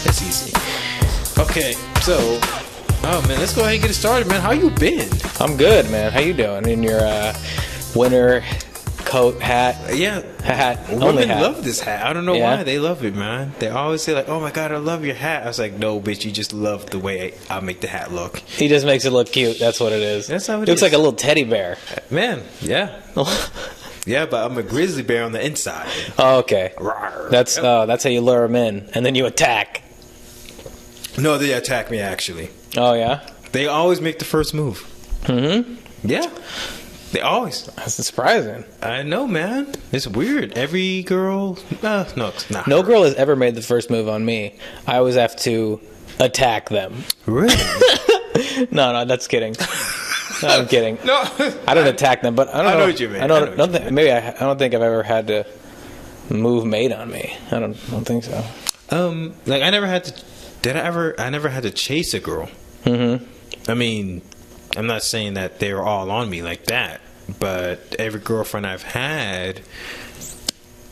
That's easy. Okay, so, oh man, let's go ahead and get it started, man. How you been? I'm good, man. How you doing in your winter coat, hat? Yeah, hat. Women love this hat. I don't know Yeah? why they love it, man. They always say like, "Oh my god, I love your hat." I was like, "No, bitch, you just love the way I make the hat look." He just makes it look cute. That's what it is. That's how it looks is. like a little teddy bear. Man, yeah, yeah, but I'm a grizzly bear on the inside. Oh, okay. Rawr. That's how you lure them in, and then you attack. No, they attack me actually. Oh yeah. They always make the first move. Mm-hmm. Yeah, they always. That's surprising. I know, man. It's weird. Every girl, no, it's not. No girl has ever made the first move on me. I always have to attack them. Really? No, that's kidding. No, I'm kidding. No, I don't attack them, but I don't know. know what you mean. I don't think I've ever had to move made on me. I don't think so. Like I never had to. I never had to chase a girl. Mm-hmm. I mean, I'm not saying that they were all on me like that, but every girlfriend I've had,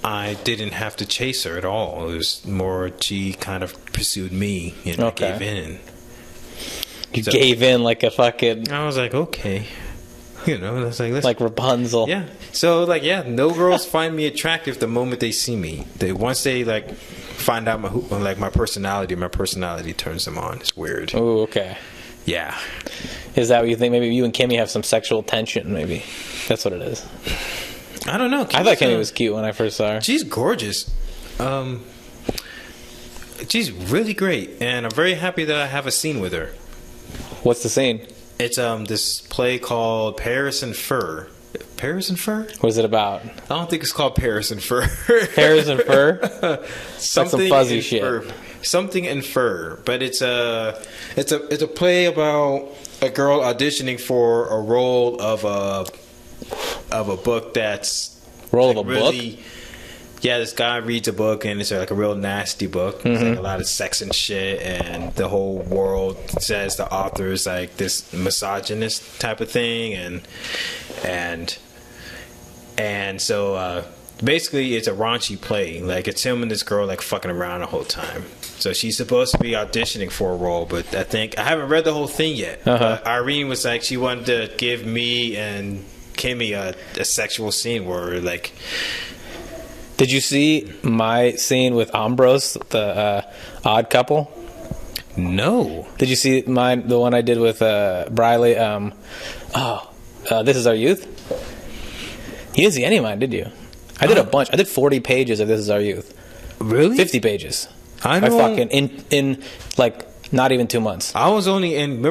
I didn't have to chase her at all. It was more she kind of pursued me, and Okay. I gave in. You gave in like a fucking I was like, okay, that's like let's. like Rapunzel. Yeah. So no girls find me attractive the moment they see me. Once they like find out my personality turns them on. It's weird. Oh, okay. Yeah. Is that what you think? Maybe you and Kimmy have some sexual tension. Maybe that's what it is. I don't know. I thought Kimmy was cute when I first saw her. She's gorgeous. She's really great, and I'm very happy that I have a scene with her. What's the scene? It's this play called Paris and Fur. Paris and Fur? What is it about? I don't think it's called Paris and Fur. Paris and Fur? Something some fuzzy in shit. Fur. Something in Fur, but it's a play about a girl auditioning for a role of a book that's Role like of a really, book? Yeah, this guy reads a book and it's like a real nasty book. It's like a lot of sex and shit, and the whole world says the author is like this misogynist type of thing, and so basically it's a raunchy play. Like it's him and this girl like fucking around the whole time. So she's supposed to be auditioning for a role, but I haven't read the whole thing yet. But Irene was like, she wanted to give me and Kimmy a sexual scene where like. Did you see my scene with Ambrose, the odd couple? No. Did you see the one I did with Briley? This Is Our Youth? You didn't see any of mine, did you? I did a bunch. I did 40 pages of This Is Our Youth. Really? 50 pages. I fucking in like not even 2 months. I was only in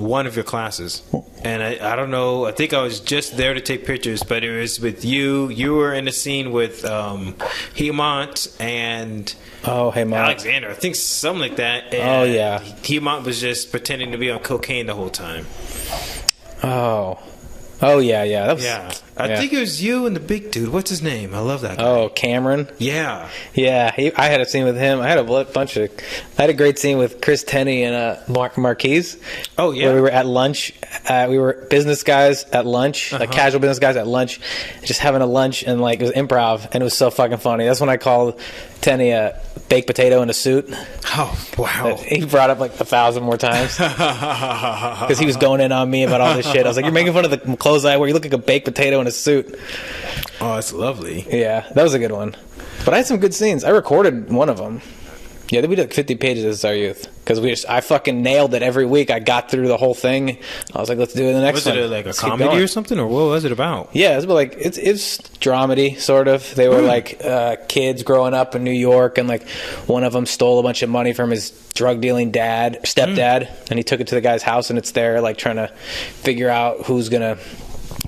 one of your classes, and I don't know. I think I was just there to take pictures, but it was with you. You were in a scene with Hemont and Hemont. Alexander. I think something like that. And Oh yeah. Hemont was just pretending to be on cocaine the whole time. Oh yeah. That was, Yeah. I think it was you and the big dude. What's his name? I love that guy. Oh, Cameron. Yeah. Yeah, I had a scene with him. I had I had a great scene with Chris Tenney and Marquise. Oh yeah. Where we were at lunch. We were business guys at lunch, like casual business guys at lunch, just having a lunch, and like it was improv, and it was so fucking funny. That's when I called Tenney a baked potato in a suit. Oh wow. He brought up like 1,000 more times because he was going in on me about all this shit. I was like, "You're making fun of the clothes I wear. You look like a baked potato in a suit." Oh, that's lovely. Yeah, that was a good one. But I had some good scenes. I recorded one of them. Yeah, we did like 50 pages of This Is Our Youth because I fucking nailed it every week. I got through the whole thing. I was like, let's do it in the next one. Was it like a Let's keep comedy going. or something, or what was it about? Yeah, it was about like it's dramedy sort of. They were like kids growing up in New York, and like one of them stole a bunch of money from his drug dealing stepdad, and he took it to the guy's house, and it's there like trying to figure out who's gonna.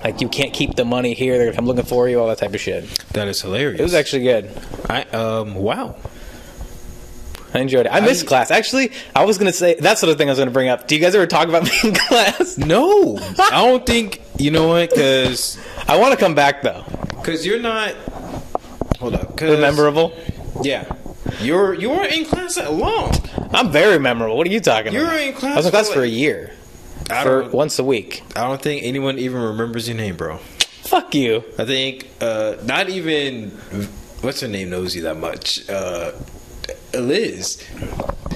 Like, you can't keep the money here. They're going to come looking for you, all that type of shit. That is hilarious. It was actually good. Wow. I enjoyed it. I missed class. Actually, I was going to say, that's the other thing I was going to bring up. Do you guys ever talk about me in class? No. I don't think, you know what, because... I want to come back, though. Because you're not... Hold up. Memorable? Yeah. You weren't in class that long. I'm very memorable. What are you talking about? You were in class I was in class for a year. Once a week. I don't think anyone even remembers your name, bro. Fuck you. I think not even what's her name knows you that much. Liz.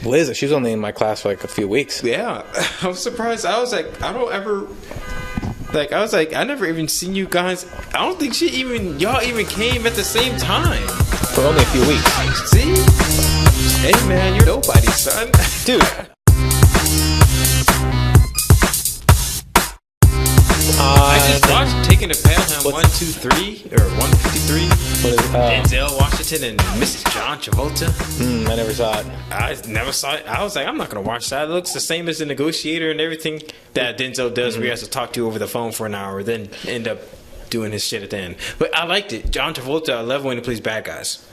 Liz, she was only in my class for like a few weeks. Yeah, I was surprised. I was like, I don't ever. Like, I was like, I never even seen you guys. I don't think y'all even came at the same time. For only a few weeks. See? Hey, man, you're nobody, son. Dude. I just watched Taking the Pelham 123 or 153. Denzel Washington and Mrs. John Travolta. I never saw it. I never saw it. I was like, I'm not gonna watch that. It looks the same as The Negotiator and everything that Denzel does, where he has to talk to you over the phone for an hour, then end up doing his shit at the end. But I liked it. John Travolta, I love when he plays bad guys.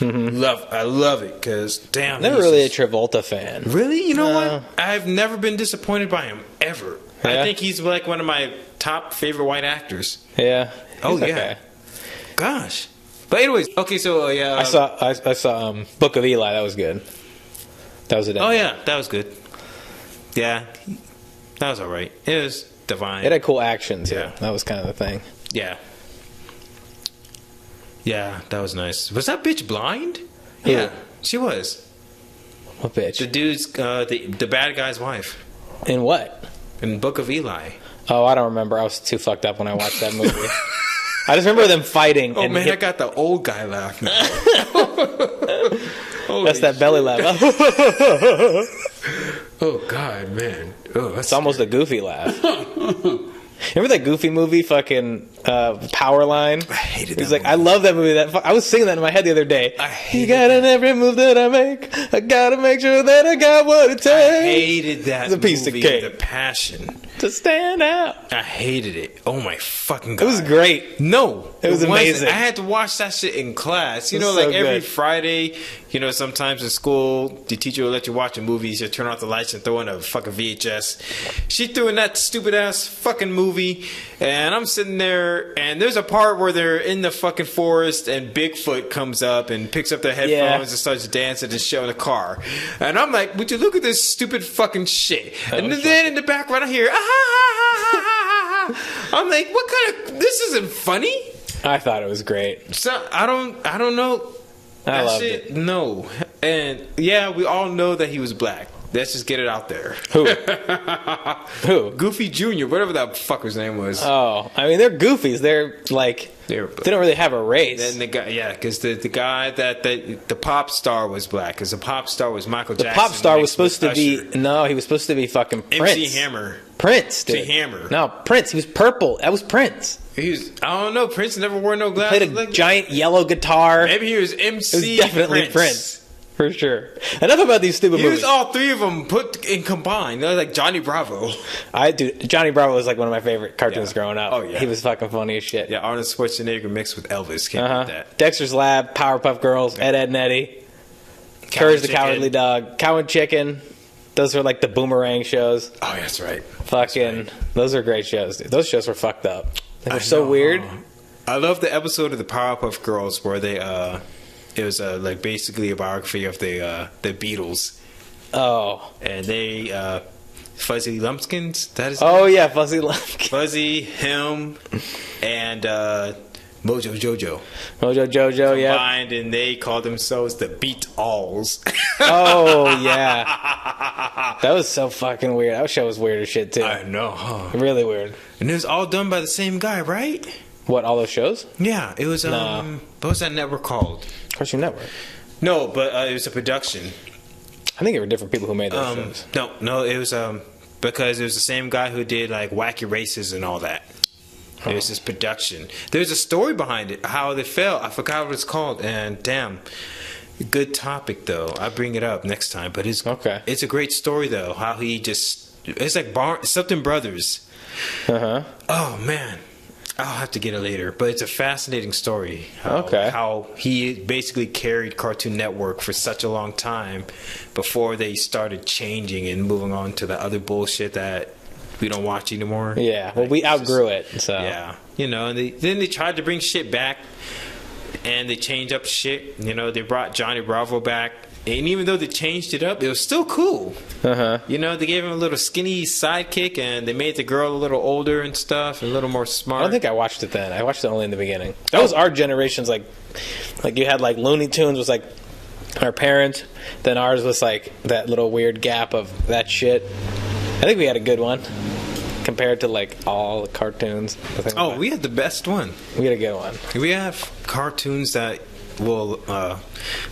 I love it because damn. Never really a Travolta fan. Really? You know what? I've never been disappointed by him ever. Yeah? I think he's like one of my top favorite white actors. Yeah. Oh yeah. Okay. Gosh. But anyways, okay. So yeah, I saw Book of Eli. That was good. That was it. Oh yeah, that was good. Yeah, that was all right. It was divine. It had cool action too. Yeah. That was kind of the thing. Yeah. Yeah, that was nice. Was that bitch blind? Who? Yeah, she was. What bitch? The dude's the bad guy's wife In what? in Book of Eli. Oh, I don't remember. I was too fucked up when I watched that movie. I just remember them fighting. Oh and man, I got the old guy laugh now. That's that belly laugh. Oh god, man. Oh, that's It's almost a goofy laugh. Remember that Goofy movie, fucking Powerline? I hated that He's like, movie. I love that movie. I was singing that in my head the other day. I hated You got in every move that I make. I gotta make sure that I got what it takes. I hated that It's a piece of movie cake. with a passion. To stand out. I hated it. Oh my fucking god. It was great. No, It was wasn't. amazing. I had to watch that shit in class. You It know, was like so every good. Friday, you know, sometimes in school, the teacher will let you watch a movie. You turn off the lights and throw in a fucking VHS. She threw in that stupid ass fucking movie, and I'm sitting there, and there's a part where they're in the fucking forest, and Bigfoot comes up and picks up their headphones Yeah. and starts dancing and showing the car. And I'm like, would you look at this stupid fucking shit? And was then in the background, I hear, ah, ha, ha, ha, ha, ha, ha. I'm like, what kind of? This isn't funny. I thought it was great. So I don't know. I loved it. No, and yeah, we all know that he was black. Let's just get it out there. Who? Who? Goofy Jr., whatever that fucker's name was. Oh, I mean, they're goofies. They're like, they don't really have a race. Then the guy, yeah, because the guy that the pop star was black, because the pop star was Michael The Jackson. pop star was supposed to Usher. be, no, he was supposed to be fucking Prince. MC Hammer. Prince, dude. MC Hammer. No, Prince. He was purple. That was Prince. He was, I don't know. Prince never wore no glasses. Played a like that. giant yellow guitar. Maybe he was MC. It was definitely Prince. For sure. Enough about these stupid He movies. was all three of them put in combined. They were like Johnny Bravo. Johnny Bravo was like one of my favorite cartoons Yeah. growing up. Oh, yeah. He was fucking funny as shit. Yeah, Arnold Schwarzenegger mixed with Elvis. Can't beat that. Dexter's Lab, Powerpuff Girls, Ed, Edd and Eddie, Courage the Chicken. Cowardly Dog, Cow and Chicken. Those were like the boomerang shows. Oh, that's right. Fucking, those are great shows, dude. Those shows were fucked up. They were I so know. weird. I love the episode of the Powerpuff Girls where they it was like basically a biography of the Beatles, Oh. and they Fuzzy Lumpkins. That is Oh, yeah, Fuzzy Lumpkin. Fuzzy, him, and Mojo Jojo Mojo Jojo, yeah. combined, and they called themselves the Beat Alls. Oh, yeah. That was so fucking weird. That show was weird as shit, too. I know, huh? Really weird. And it was all done by the same guy, right? What, all those shows? Yeah, it was. What was that network called? Cartoon Network. No, but it was a production. I think there were different people who made those shows. No, it was because it was the same guy who did like Wacky Races and all that. It was this production. There's a story behind it, how they fell. I forgot what it's called, and damn, good topic though. I bring it up next time, but it's Okay. It's a great story though. How he just it's like something brothers. Oh man. I'll have to get it later, but it's a fascinating story. How he basically carried Cartoon Network for such a long time before they started changing and moving on to the other bullshit that we don't watch anymore. Yeah, well, we outgrew it, so. Yeah, and then they tried to bring shit back, and they changed up shit. They brought Johnny Bravo back, and even though they changed it up, it was still cool. They gave him a little skinny sidekick, and they made the girl a little older and stuff, and a little more smart. I don't think I watched it then. I watched it only in the beginning. That was our generation's, like you had, like, Looney Tunes was, like, our parents. Then ours was like that little weird gap of that shit. I think we had a good one compared to like all the cartoons. Oh, we had the best one. We had a good one. We have cartoons that will, I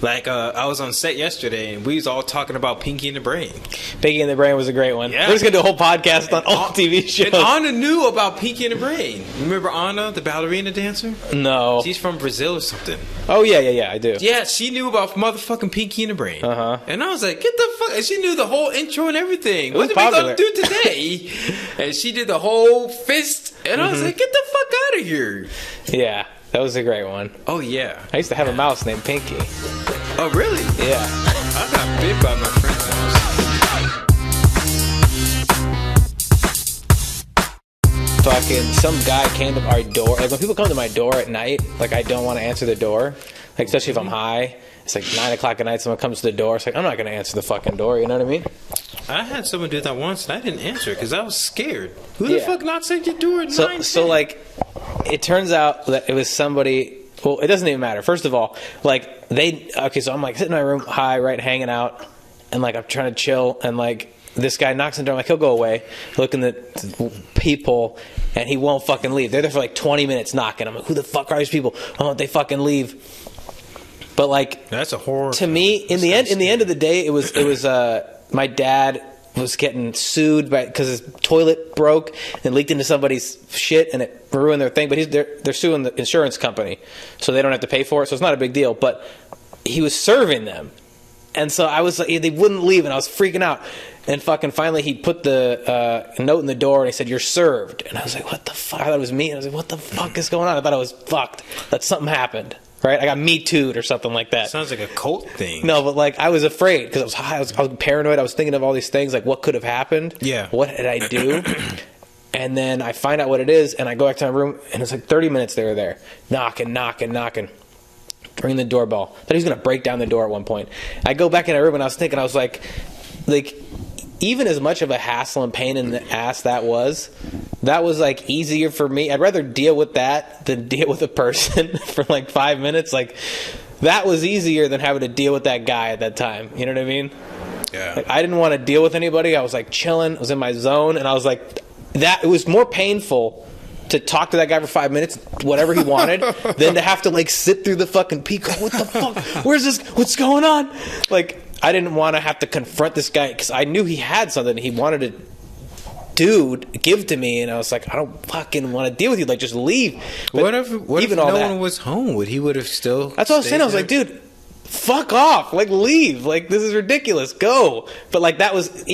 was on set yesterday and we was all talking about Pinky and the Brain. Pinky and the Brain was a great one. Yeah. We're just going to do a whole podcast on all TV shows. And Anna knew about Pinky and the Brain. Remember Anna, the ballerina dancer? No. She's from Brazil or something. Oh, yeah, I do. Yeah, she knew about motherfucking Pinky and the Brain. Uh-huh. And I was like, get the fuck... And she knew the whole intro and everything. It was What are we popular. going to do today? And she did the whole fist. And I was like, get the fuck out of here. Yeah, that was a great one. Oh, yeah. I used to have a mouse named Pinky. Oh, really? Yeah. I got bit by my friend's mouse. Fucking some guy came to our door. Like when people come to my door at night, like I don't want to answer the door. Like especially if I'm high. It's like 9 o'clock at night, someone comes to the door. It's like, I'm not going to answer the fucking door. You know what I mean? I had someone do that once, and I didn't answer because I was scared. Who the fuck knocks at your door at 9? So like, it turns out that it was somebody... Well, it doesn't even matter. First of all, like, so I'm like sitting in my room, high, right, hanging out, and like I'm trying to chill, and like this guy knocks on the door. I'm like, he'll go away, looking at the people, and he won't fucking leave. They're there for like 20 minutes knocking. I'm like, who the fuck are these people? Why won't they fucking leave? But like, that's a horror. To me, in the end of the day, it was my dad was getting sued because his toilet broke and leaked into somebody's shit and it ruined their thing. But they're suing the insurance company, so they don't have to pay for it. So it's not a big deal. But he was serving them, and so I was like, they wouldn't leave, and I was freaking out. And fucking finally, he put the note in the door and he said, "You're served." And I was like, "What the fuck?" I thought it was me. And I was like, "What the fuck is going on?" I thought I was fucked. That something happened. Right? I got Me Too'd or something like that. Sounds like a cult thing. No, but like I was afraid because I was high. I was paranoid. I was thinking of all these things, like what could have happened. Yeah. What did I do? And then I find out what it is, and I go back to my room, and it's like 30 minutes they were there. Knocking. Ring the doorbell. Thought he was going to break down the door at one point. I go back in my room, and I was thinking, I was like, even as much of a hassle and pain in the ass that was like easier for me. I'd rather deal with that than deal with a person for like 5 minutes. Like that was easier than having to deal with that guy at that time. You know what I mean? Yeah. Like, I didn't want to deal with anybody. I was like chilling. I was in my zone, and I was like, it was more painful to talk to that guy for 5 minutes, whatever he wanted, than to have to like sit through the fucking peak. What the fuck? Where's this? What's going on? Like, I didn't want to have to confront this guy because I knew he had something he wanted to give to me, and I was like, I don't fucking want to deal with you. Like, just leave. But what if no one was home? Would he would have still? That's what I was saying. I was like, dude, fuck off. Like, leave. Like, this is ridiculous. Go. But like, that was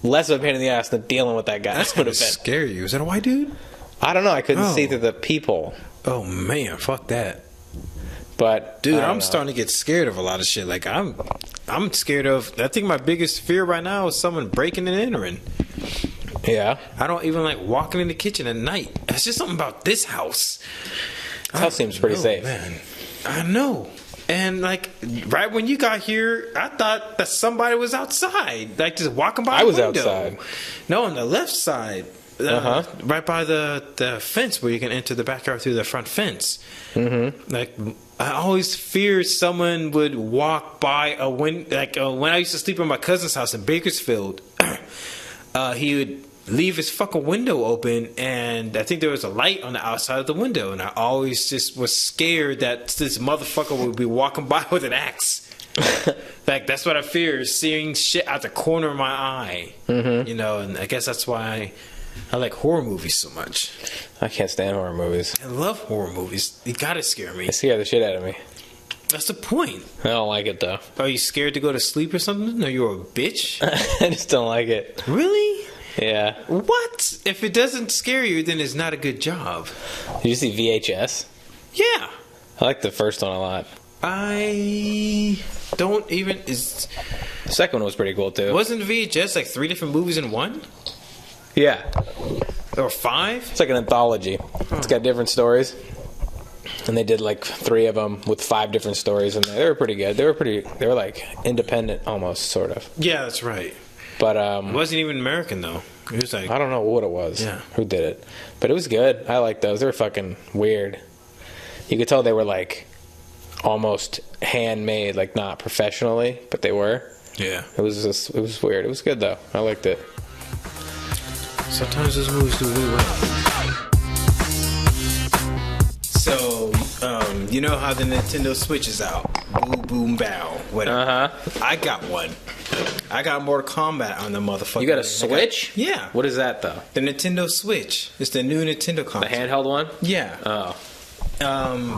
less of a pain in the ass than dealing with that guy. That's gonna scare you. Is that a white dude? I don't know. I couldn't see through the people. Oh man, fuck that. But dude, I'm starting to get scared of a lot of shit. Like I'm scared of. I think my biggest fear right now is someone breaking and entering. Yeah. I don't even like walking in the kitchen at night. It's just something about this house. This house seems pretty safe. Man, I know. And like right when you got here, I thought that somebody was outside, like just walking by. I was the window. outside. No, on the left side. Right by the fence where you can enter the backyard through the front fence. Mm-hmm. Like I always feared someone would walk by a window. Like when I used to sleep in my cousin's house in Bakersfield, he would leave his fucking window open, and I think there was a light on the outside of the window, and I always just was scared that this motherfucker would be walking by with an axe. Like that's what I fear, is seeing shit out the corner of my eye. Mm-hmm. You know, and I guess that's why I like horror movies so much. I can't stand horror movies. I love horror movies. You gotta scare me. They scare the shit out of me. That's the point. I don't like it though. Are you scared to go to sleep or something? Are you a bitch? I just don't like it. Really? Yeah. What? If it doesn't scare you, then it's not a good job. Did you see VHS? Yeah. I like the first one a lot. I don't even... The second one was pretty cool too. Wasn't VHS like 3 different movies in one? Yeah. Or 5? It's like an anthology. It's got different stories. And they did like 3 of them with 5 different stories, and they were pretty good. They were like independent almost, sort of. Yeah, that's right. But it wasn't even American though. It was like, I don't know what it was. Yeah. Who did it? But it was good. I liked those. They were fucking weird. You could tell they were like almost handmade, like not professionally, but they were. Yeah. It was weird. It was good though. I liked it. Sometimes those movies do really well. So, you know how the Nintendo Switch is out? Boom, boom, bow, whatever. I got one. I got Mortal Kombat on the motherfucker. You got a Switch? Yeah. What is that though? The Nintendo Switch. It's the new Nintendo console. The handheld one? Yeah. Oh.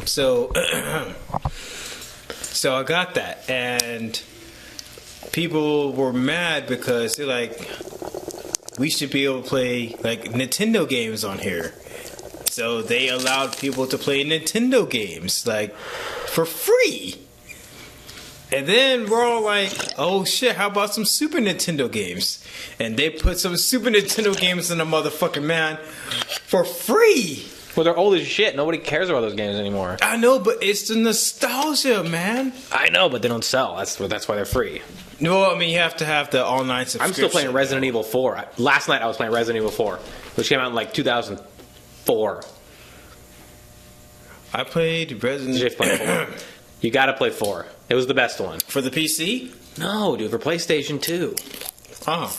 So I got that, and people were mad because they're like, we should be able to play like Nintendo games on here. So they allowed people to play Nintendo games like for free. And then we're all like, oh shit, how about some Super Nintendo games? And they put some Super Nintendo games in the motherfucking man for free. Well, they're old as shit. Nobody cares about those games anymore. I know, but it's the nostalgia, man. I know, but they don't sell. That's why they're free. No, I mean, you have to have the online subscription. I'm still playing Resident Evil 4. Last night I was playing Resident Evil 4, which came out in like 2004. I played Resident Evil 4. You gotta play 4. It was the best one. For the PC? No, dude, for PlayStation 2. Oh.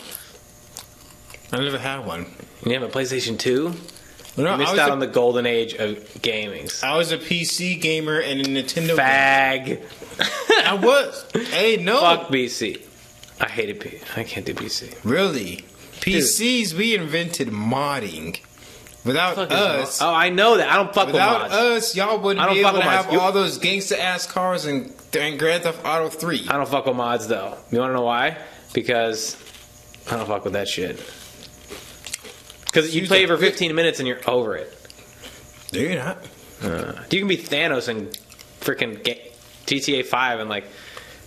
I never had one. You have a PlayStation 2? No, you missed out on the golden age of gaming. I was a PC gamer and a Nintendo Fag. gamer. I was. Hey, no. Fuck PC. I hated PC. I can't do PC. Really? PCs, dude. We invented modding. Without us... Oh, I know that. I don't fuck with mods. Without us, y'all wouldn't be able to have all those gangsta-ass cars in Grand Theft Auto 3. I don't fuck with mods, though. You want to know why? Because I don't fuck with that shit. Because you play it for 15 minutes and you're over it. No, you're not. You can be Thanos in freaking GTA 5 and, like,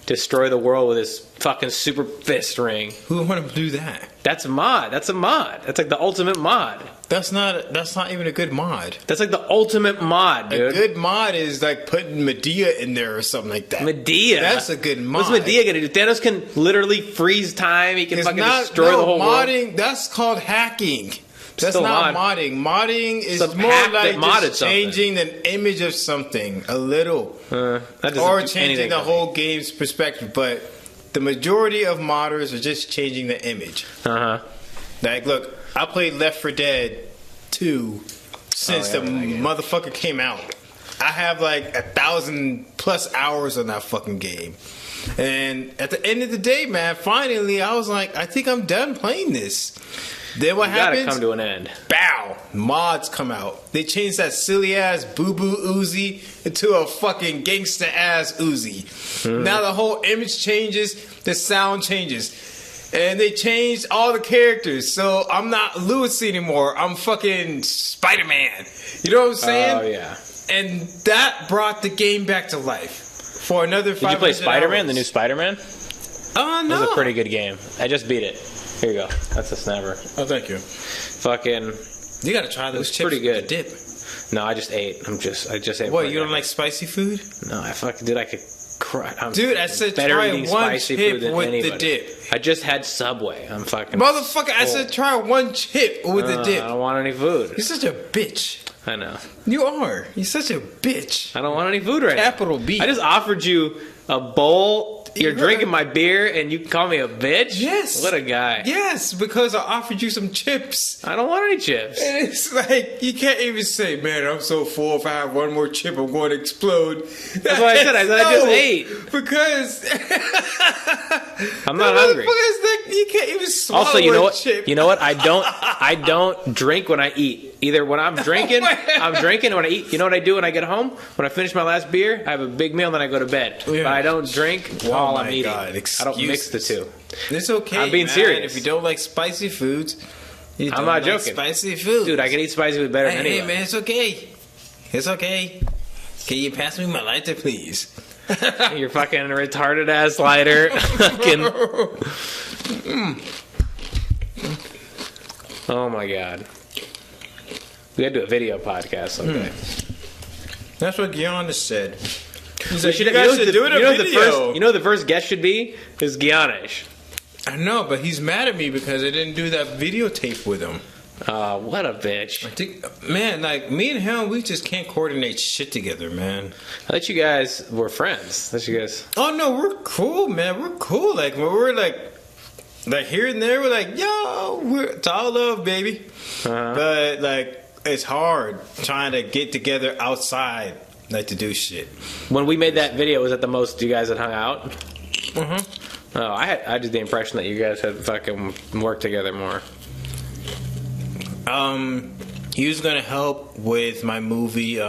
destroy the world with his fucking super fist ring. Who would want to do that? That's a mod. That's a mod. That's like the ultimate mod. That's not even a good mod. That's like the ultimate mod, dude. A good mod is like putting Medea in there or something like that. Medea? That's a good mod. What's Medea gonna do? Thanos can literally freeze time. He can fucking destroy the whole modding, world. That's called hacking. That's still not modding. Modding is more like just changing the image of something a little. Or changing the whole game's perspective. But the majority of modders are just changing the image. Like, look, I played Left 4 Dead 2 since the motherfucker came out. I have like 1,000+ hours on that fucking game. And at the end of the day, man, finally I was like, I think I'm done playing this. Then what happens? Gotta come to an end. Bow! Mods come out. They changed that silly ass Boo Boo Uzi into a fucking gangsta ass Uzi. Now the whole image changes, the sound changes. And they changed all the characters. So I'm not Lewis anymore. I'm fucking Spider-Man. You know what I'm saying? Oh, yeah. And that brought the game back to life. For another 500 Did you play Spider-Man, hours. The new Spider-Man? No. It was a pretty good game. I just beat it. Here you go. That's a snapper. Oh, thank you. Fucking... You gotta try those chips pretty good. with the dip. No, I just ate. I just ate. What, you don't like spicy food? No, I fucking... Dude, I could cry. Dude, I said try one chip with the dip. I just had Subway. I'm fucking... Motherfucker, I said try one chip with the dip. I don't want any food. You're such a bitch. I know. You are. You're such a bitch. I don't want any food right now. Capital B. I just offered you a bowl. You're drinking my beer and you call me a bitch? Yes. What a guy. Yes, because I offered you some chips. I don't want any chips. And it's like, you can't even say, man, I'm so full. If I have one more chip, I'm going to explode. That's what I said. I just ate. Because I'm not hungry. You can't even swallow also, you know what? chip. You know what? I don't drink when I eat. Either when I'm drinking, I'm drinking. When I eat, you know what I do when I get home? When I finish my last beer, I have a big meal, and then I go to bed. Yeah. But I don't drink while I'm eating. I don't mix the two. It's okay. I'm being serious. If you don't like spicy foods, I'm not joking. Spicy food, dude. I can eat spicy food better than anyone. Hey, man, it's okay. It's okay. Can you pass me my lighter, please? Your fucking retarded ass lighter. Oh my god. We gotta do a video podcast. Okay. That's what Giannis said. He's like, you guys should do it a video. You know the first guest should be is Giannis. I know, but he's mad at me because I didn't do that videotape with him. What a bitch. I think, man, like, me and him, we just can't coordinate shit together, man. I thought you guys were friends. I thought you guys... Oh, no, we're cool, man. We're cool. Like, when we're, like here and there, we're like, yo, it's all love, baby. But, like, it's hard trying to get together outside, like, to do shit. When we made that video, was that the most you guys had hung out? Oh, I did the impression that you guys had fucking worked together more. He was gonna help with my movie,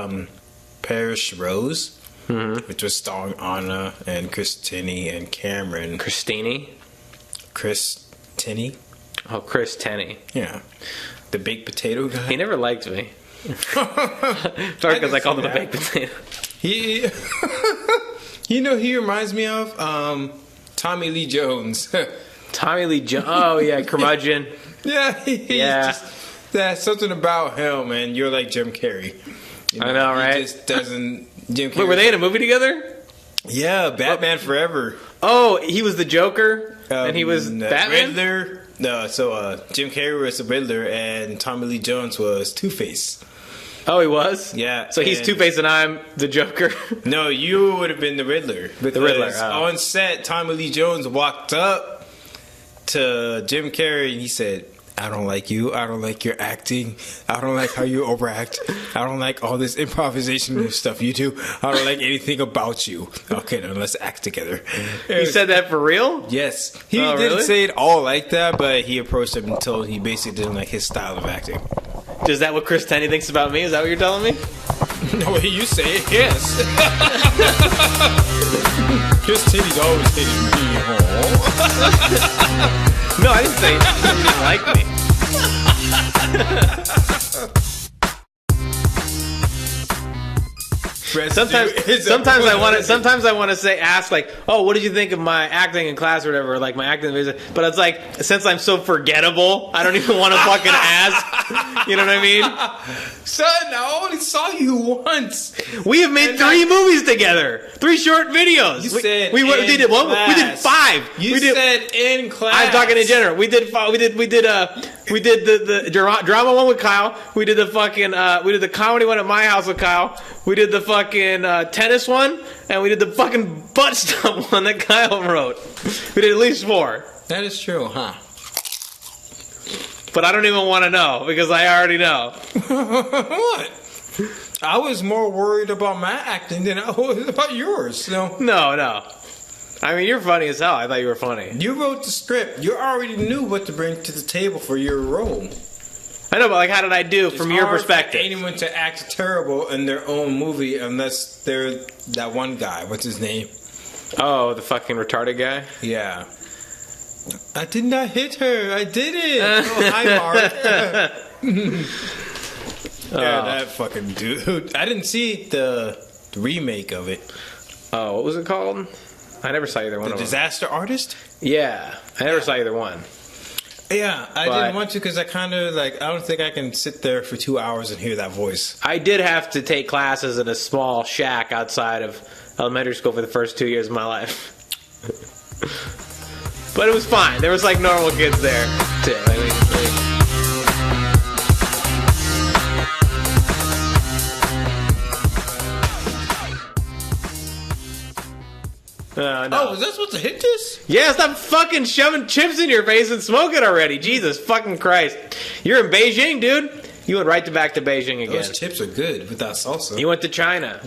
Parish Rose, which was starring Anna and Christine and Cameron. Christine? Christine? Oh, Chris Tenney. Yeah. The baked potato guy. He never liked me. Sorry, because I called him a baked potato. He, he reminds me of Tommy Lee Jones. Tommy Lee Jones. Oh, yeah, curmudgeon. Yeah, that's something about him, and you're like Jim Carrey. I know, right? He just doesn't... Jim Carrey. Wait, were they in a movie together? Yeah, Batman Forever. Oh, he was the Joker, and he was Batman? Riddler. No, so Jim Carrey was the Riddler, and Tommy Lee Jones was Two-Face. Oh, he was? Yeah. So he's Two-Face and I'm the Joker? No, you would have been the Riddler. The Riddler, on set, Tommy Lee Jones walked up to Jim Carrey, and he said... I don't like you. I don't like your acting. I don't like how you overact. I don't like all this improvisation stuff you do. I don't like anything about you. Okay, now let's act together. He said that for real? Yes. He didn't say it all like that, but he approached him and told he basically didn't like his style of acting. Is that what Chris Tenney thinks about me? Is that what you're telling me? No, you say it, yes. Chris Tenney's always hated me. No, I didn't say he didn't like me. Sometimes I want to ask like, oh, what did you think of my acting in class or whatever, or like my acting in but it's like, since I'm so forgettable, I don't even want to fucking ask. You know what I mean? Son, I only saw you once. We have made 3 movies together, 3 short videos. You said we did one. We did 5. You said in class. I'm talking in general. We did 5. We did the drama one with Kyle. We did the fucking we did the comedy one at my house with Kyle. We did the fucking tennis one, and we did the fucking butt stuff one that Kyle wrote. We did at least 4. That is true, huh? But I don't even want to know, because I already know. What? I was more worried about my acting than I was about yours. So. No. I mean, you're funny as hell. I thought you were funny. You wrote the script. You already knew what to bring to the table for your role. I know, but like, how did I do from your perspective? For anyone to act terrible in their own movie unless they're that one guy. What's his name? Oh, the fucking retarded guy? Yeah. I did not hit her. I did it. Oh, hi, Mark. Yeah, that fucking dude. I didn't see the remake of it. Oh, what was it called? I never saw either one of them. The Disaster Artist? Yeah. I never saw either one. Yeah, I didn't want to because I kind of I don't think I can sit there for 2 hours and hear that voice. I did have to take classes in a small shack outside of elementary school for the first 2 years of my life. But it was fine. There was like normal kids there too. No. Oh, was that supposed to hit this? Yeah, stop fucking shoving chips in your face and smoke it already. Jesus fucking Christ. You're in Beijing, dude. You went right back to Beijing again. Those chips are good without salsa. You went to China.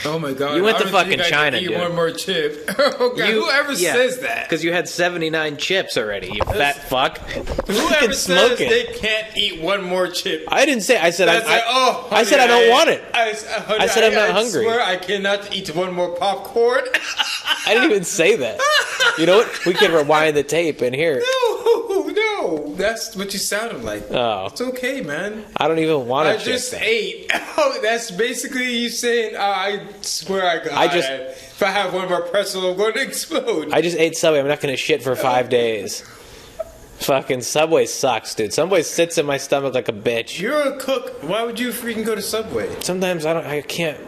Oh my God. You went to fucking China, eat dude. One more chip. Oh God, whoever says that? Because you had 79 chips already, you fat fuck. Whoever says they can't eat one more chip. I didn't say. I said honey, I said I don't want it. I said I'm not hungry. I swear I cannot eat one more popcorn. I didn't even say that. You know what? We could rewind the tape and hear it. No, that's what you sounded like. Oh, it's okay, man. I don't even want to. I just ate. Oh, that's basically you saying. I swear I got it. If I have one more pretzel, I'm going to explode. I just ate Subway. I'm not going to shit for 5 days. Fucking Subway sucks, dude. Subway sits in my stomach like a bitch. You're a cook. Why would you freaking go to Subway? Sometimes I can't.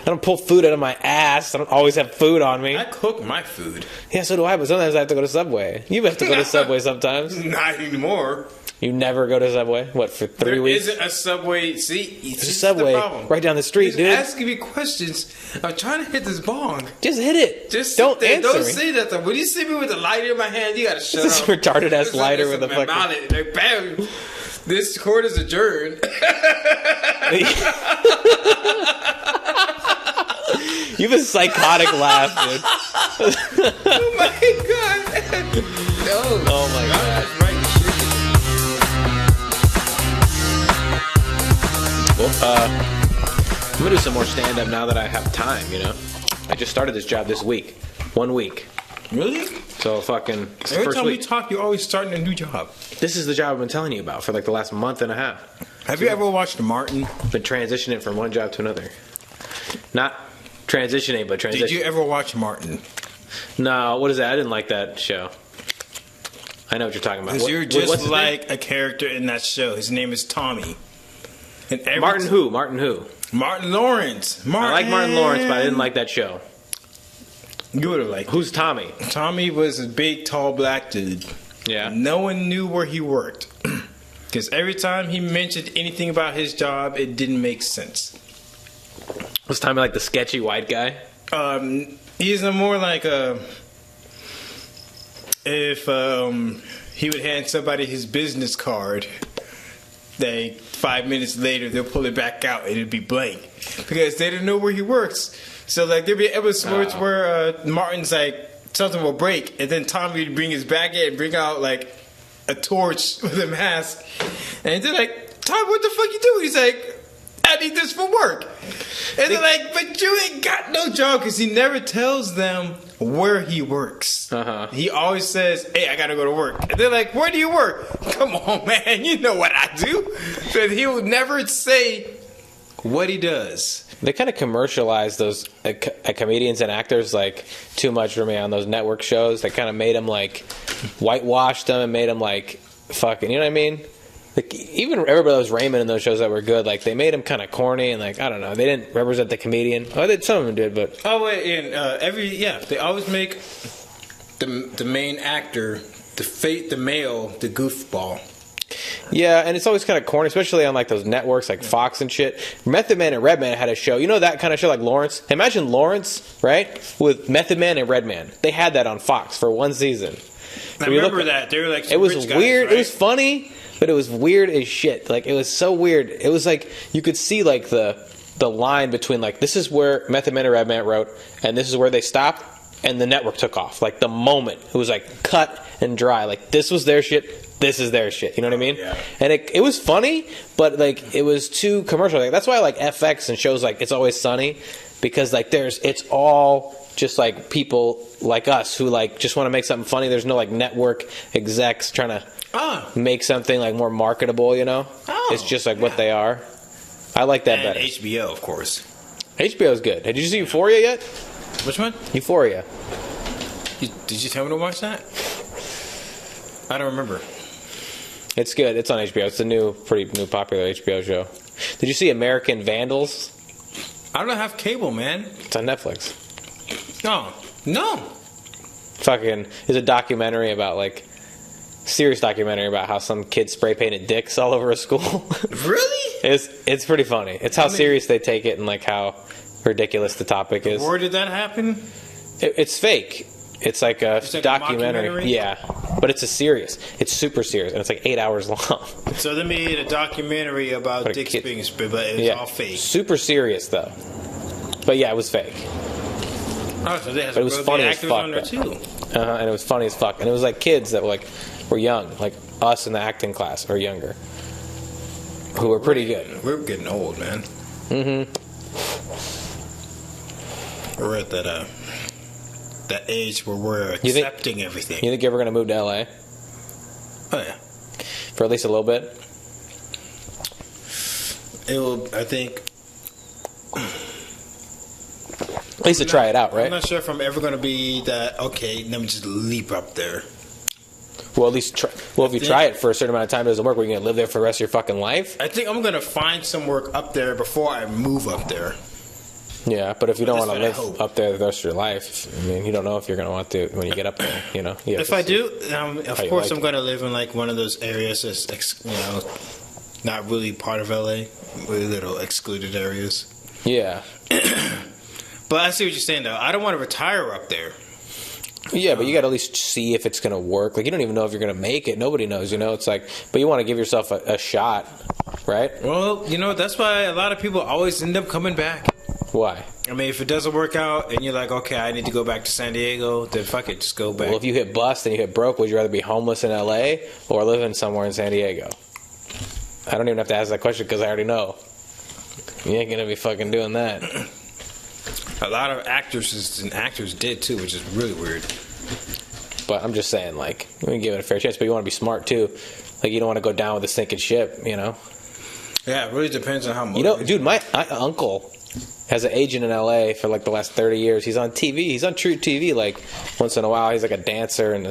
I don't pull food out of my ass. I don't always have food on me. I cook my food. Yeah, so do I, but sometimes I have to go to Subway. You have to go to Subway sometimes. Not anymore. You never go to Subway? What, for 3 weeks? There isn't a Subway. See, there's a Subway right down the street, dude. Asking me questions. I'm trying to hit this bong. Just hit it. Just don't answer Don't me. say that. Though. When you see me with a lighter in my hand, you gotta shut this up. This retarded ass lighter with a fucking. Like, bam. This court is adjourned. You have a psychotic laugh, dude. Oh my god. Oh my god. Well, I'm gonna do some more stand-up now that I have time, you know? I just started this job this week. 1 week. Really? So fucking every first time week. we talk, you're always starting a new job. This is the job I've been telling you about for like the last month and a half. Have you ever watched Martin? Been transitioning from one job to another. Not transitioning, but transitioning. Did you ever watch Martin? No, what is that? I didn't like that show. I know what you're talking about. Because you're just like a character in that show. His name is Tommy. And Martin who? Martin who? Martin Lawrence. I like Martin Lawrence, but I didn't like that show. You would have liked Who's Tommy? Tommy was a big, tall, black dude. Yeah. No one knew where he worked. Because every time he mentioned anything about his job, it didn't make sense. Was Tommy like the sketchy white guy? He's more like if he would hand somebody his business card, 5 minutes later they'll pull it back out and it'd be blank because they didn't know where he works. So like there'd be episodes where Martin's like something will break and then Tommy would bring his bag in and bring out like a torch with a mask and they're like, Tom, what the fuck you doing? He's like, I need this for work. And they're like, but you ain't got no job because he never tells them where he works. He always says, hey, I gotta go to work. And they're like, where do you work? Come on, man, you know what I do. But he will never say what he does. They kind of commercialized those comedians and actors like too much for me on those network shows. They kind of made them like whitewashed them and made them like fucking, you know what I mean? Like even everybody that was Raymond in those shows that were good, like they made him kind of corny and like I don't know, they didn't represent the comedian. Oh, some of them did, but they always make the main actor the male the goofball. Yeah, and it's always kind of corny, especially on like those networks like Fox and shit. Method Man and Redman had a show, you know, that kind of show like Lawrence. Imagine Lawrence, right, with Method Man and Redman. They had that on Fox for one season. I remember that they were like some it was rich guys, weird. right? It was funny. But it was weird as shit. Like, it was so weird. It was like, you could see, like, the line between, like, this is where Method Man and Redman wrote, and this is where they stopped, and the network took off. Like, the moment. It was, like, cut and dry. Like, this was their shit, this is their shit. You know what I mean? Yeah. And it was funny, but, like, it was too commercial. Like, that's why I like FX and shows like It's Always Sunny, because, like, it's all just, like, people like us who, like, just want to make something funny. There's no, like, network execs trying to make something like more marketable, you know? It's just like what they are. I like that better. HBO, of course. HBO's good. Did you see Euphoria yet? Which one? Euphoria. Did you tell me to watch that? I don't remember. It's good. It's on HBO. It's a pretty new popular HBO show. Did you see American Vandals? I don't have cable, man. It's on Netflix. No. Fucking, it's a documentary about like serious documentary about how some kids spray painted dicks all over a school. Really? It's pretty funny. It's how serious they take it and like how ridiculous the topic is. Where did that happen? It's fake. It's like a documentary. A mockumentary? Yeah. But it's it's super serious and it's like 8 hours long. So they made a documentary about dicks being sprayed, but it was all fake. Super serious though. But yeah, it was fake. Oh, so they had but it was funny as fuck. on there too. And it was funny as fuck. And it was like kids that were young, like us in the acting class or younger, who were pretty good. We're getting old, man. Mm-hmm. We're at that age where we're accepting everything. You think you're ever going to move to LA? Oh yeah. For at least a little bit? It will, I think. At least to try it out, right? I'm not sure if I'm ever going to be that, okay, let me just leap up there. Well, at least try. Well, if you try it for a certain amount of time, it doesn't work. We're going to live there for the rest of your fucking life. I think I'm going to find some work up there before I move up there. Yeah, but if you don't want to That's what I live hope. up there the rest of your life, I mean, you don't know if you're going to want to when you get up there. You know. You have If to I see. do, of you course like I'm it. going to live in like one of those areas that's not really part of LA, really little excluded areas. Yeah. But I see what you're saying though. I don't want to retire up there. Yeah, but you got to at least see if it's going to work. Like, you don't even know if you're going to make it. Nobody knows, you know? It's like, but you want to give yourself a shot, right? Well, that's why a lot of people always end up coming back. Why? I mean, if it doesn't work out and you're like, okay, I need to go back to San Diego, then fuck it, just go back. Well, if you hit bust and you hit broke, would you rather be homeless in L.A. or living somewhere in San Diego? I don't even have to ask that question because I already know. You ain't going to be fucking doing that. A lot of actresses and actors did too, which is really weird. But I'm just saying, like, we give it a fair chance, but you want to be smart too. Like, you don't want to go down with a sinking ship, you know? Yeah, it really depends on how much. You know, dude, my uncle has an agent in L.A. for like the last 30 years. He's on TV. He's on True TV like once in a while. He's like a dancer and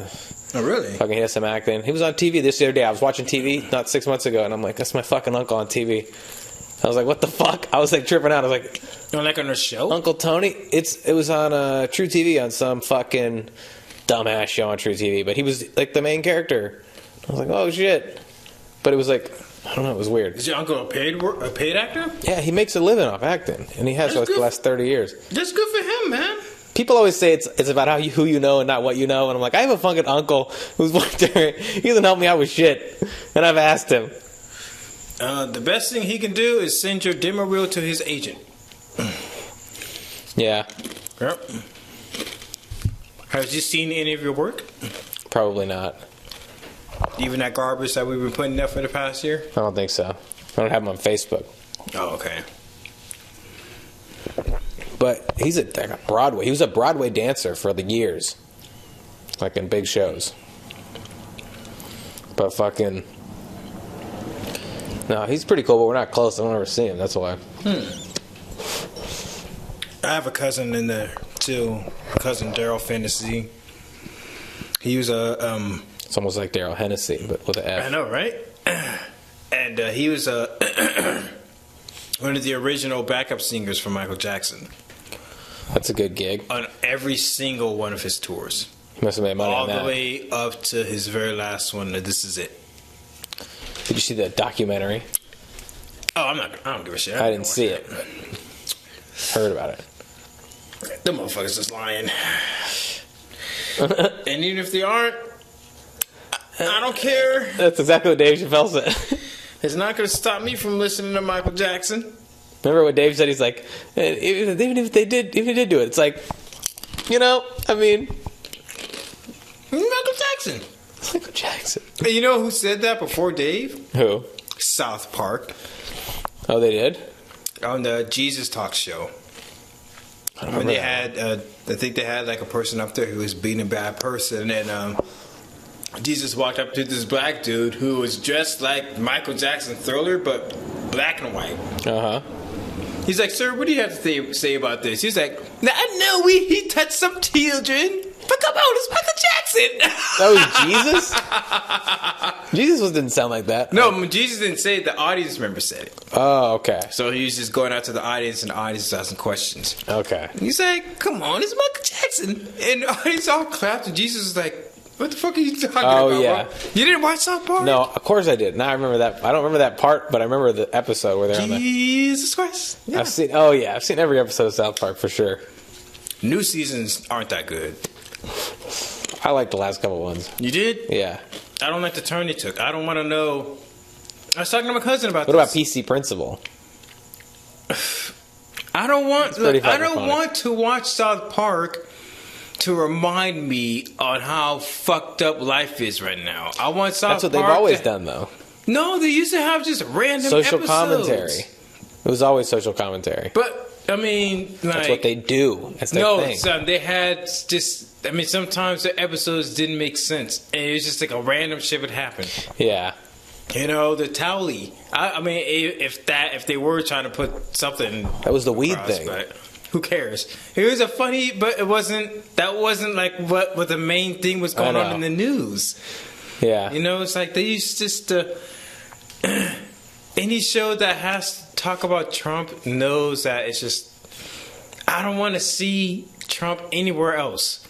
Oh, really? fucking he does some acting. He was on TV this other day. I was watching TV not 6 months ago, and I'm like, that's my fucking uncle on TV. I was like, what the fuck? I was like tripping out. I was like, Like on a show? Uncle Tony? It was on True TV on some fucking dumbass show on True TV, but he was like the main character. I was like, oh shit. But it was like, I don't know, it was weird. Is your uncle a paid actor? Yeah, he makes a living off acting, and he has That's like the good. last 30 years. That's good for him, man. People always say it's about who you know and not what you know, and I'm like, I have a fucking uncle who's worked there. He doesn't help me out with shit, and I've asked him. The best thing he can do is send your demo reel to his agent. Yeah, Yep. Has you seen any of your work? probably not. Even that garbage that we've been putting up for the past year? I don't think so. I don't have him on Facebook. Oh, okay. But he's like a Broadway. He was a Broadway dancer for the years, like in big shows. But fucking no, he's pretty cool. But we're not close. I don't ever see him. That's why. I have a cousin in there too. Cousin Daryl Fantasy. He was a It's almost like Daryl Hennessy, but with an F. I know, right? And he was one of the original backup singers for Michael Jackson That's a good gig. on every single one of his tours, He must have made money all on the that. way up to his very last one. This is it. Did you see the documentary? Oh, I don't give a shit. I didn't see it. Heard about it. The motherfuckers just lying. And even if they aren't, I don't care. That's exactly what Dave Chappelle said. It's not going to stop me from listening to Michael Jackson. Remember what Dave said? He's like, even if he did do it, it's like, you know, I mean, Michael Jackson. Michael Jackson. And you know who said that before Dave? Who? South Park Oh, they did? on the Jesus Talk show. I don't When remember they that. had, I think they had like a person up there who was being a bad person, and Jesus walked up to this black dude who was dressed like Michael Jackson Thriller, but black and white. Uh-huh. He's like, "Sir, what do you have to say about this?" He's like, "I know he touched some children, but come on, it's Michael Jackson." That was Jesus? Jesus didn't sound like that. No, Jesus didn't say it. The audience member said it. Oh, okay. So he was just going out to the audience, and the audience was asking questions. Okay. He's like, "Come on, it's Michael Jackson," and the audience all clapped, and Jesus was like, "What the fuck are you talking about? yeah. Bro? You didn't watch South Park?" No, of course I did. Now I remember that. I don't remember that part, but I remember the episode where they're on the... Jesus Christ. Yeah. I've seen every episode of South Park for sure. New seasons aren't that good. I like the last couple ones. You did? Yeah. I don't like the turn they took. I don't want to know. I was talking to my cousin about What this. about PC Principal? I don't want. pretty Look, I fucking don't funny. want to watch South Park to remind me on how fucked up life is right now. I want South That's what Park they've always to- done, though. No, they used to have just random Social episodes. commentary. It was always social commentary. But I mean, like, That's what they do. That's their no, thing. son, they had just. I mean, sometimes the episodes didn't make sense, and it was just like a random shit would happen. Yeah. You know, the Towley. I mean, if they were trying to put something, That was the weed across, thing. but who cares? It was a funny, but it wasn't. That wasn't like what the main thing was going I on know. in the news. Yeah. You know, it's like they used just to. Any show that has to talk about Trump knows that it's just I don't want to see Trump anywhere else.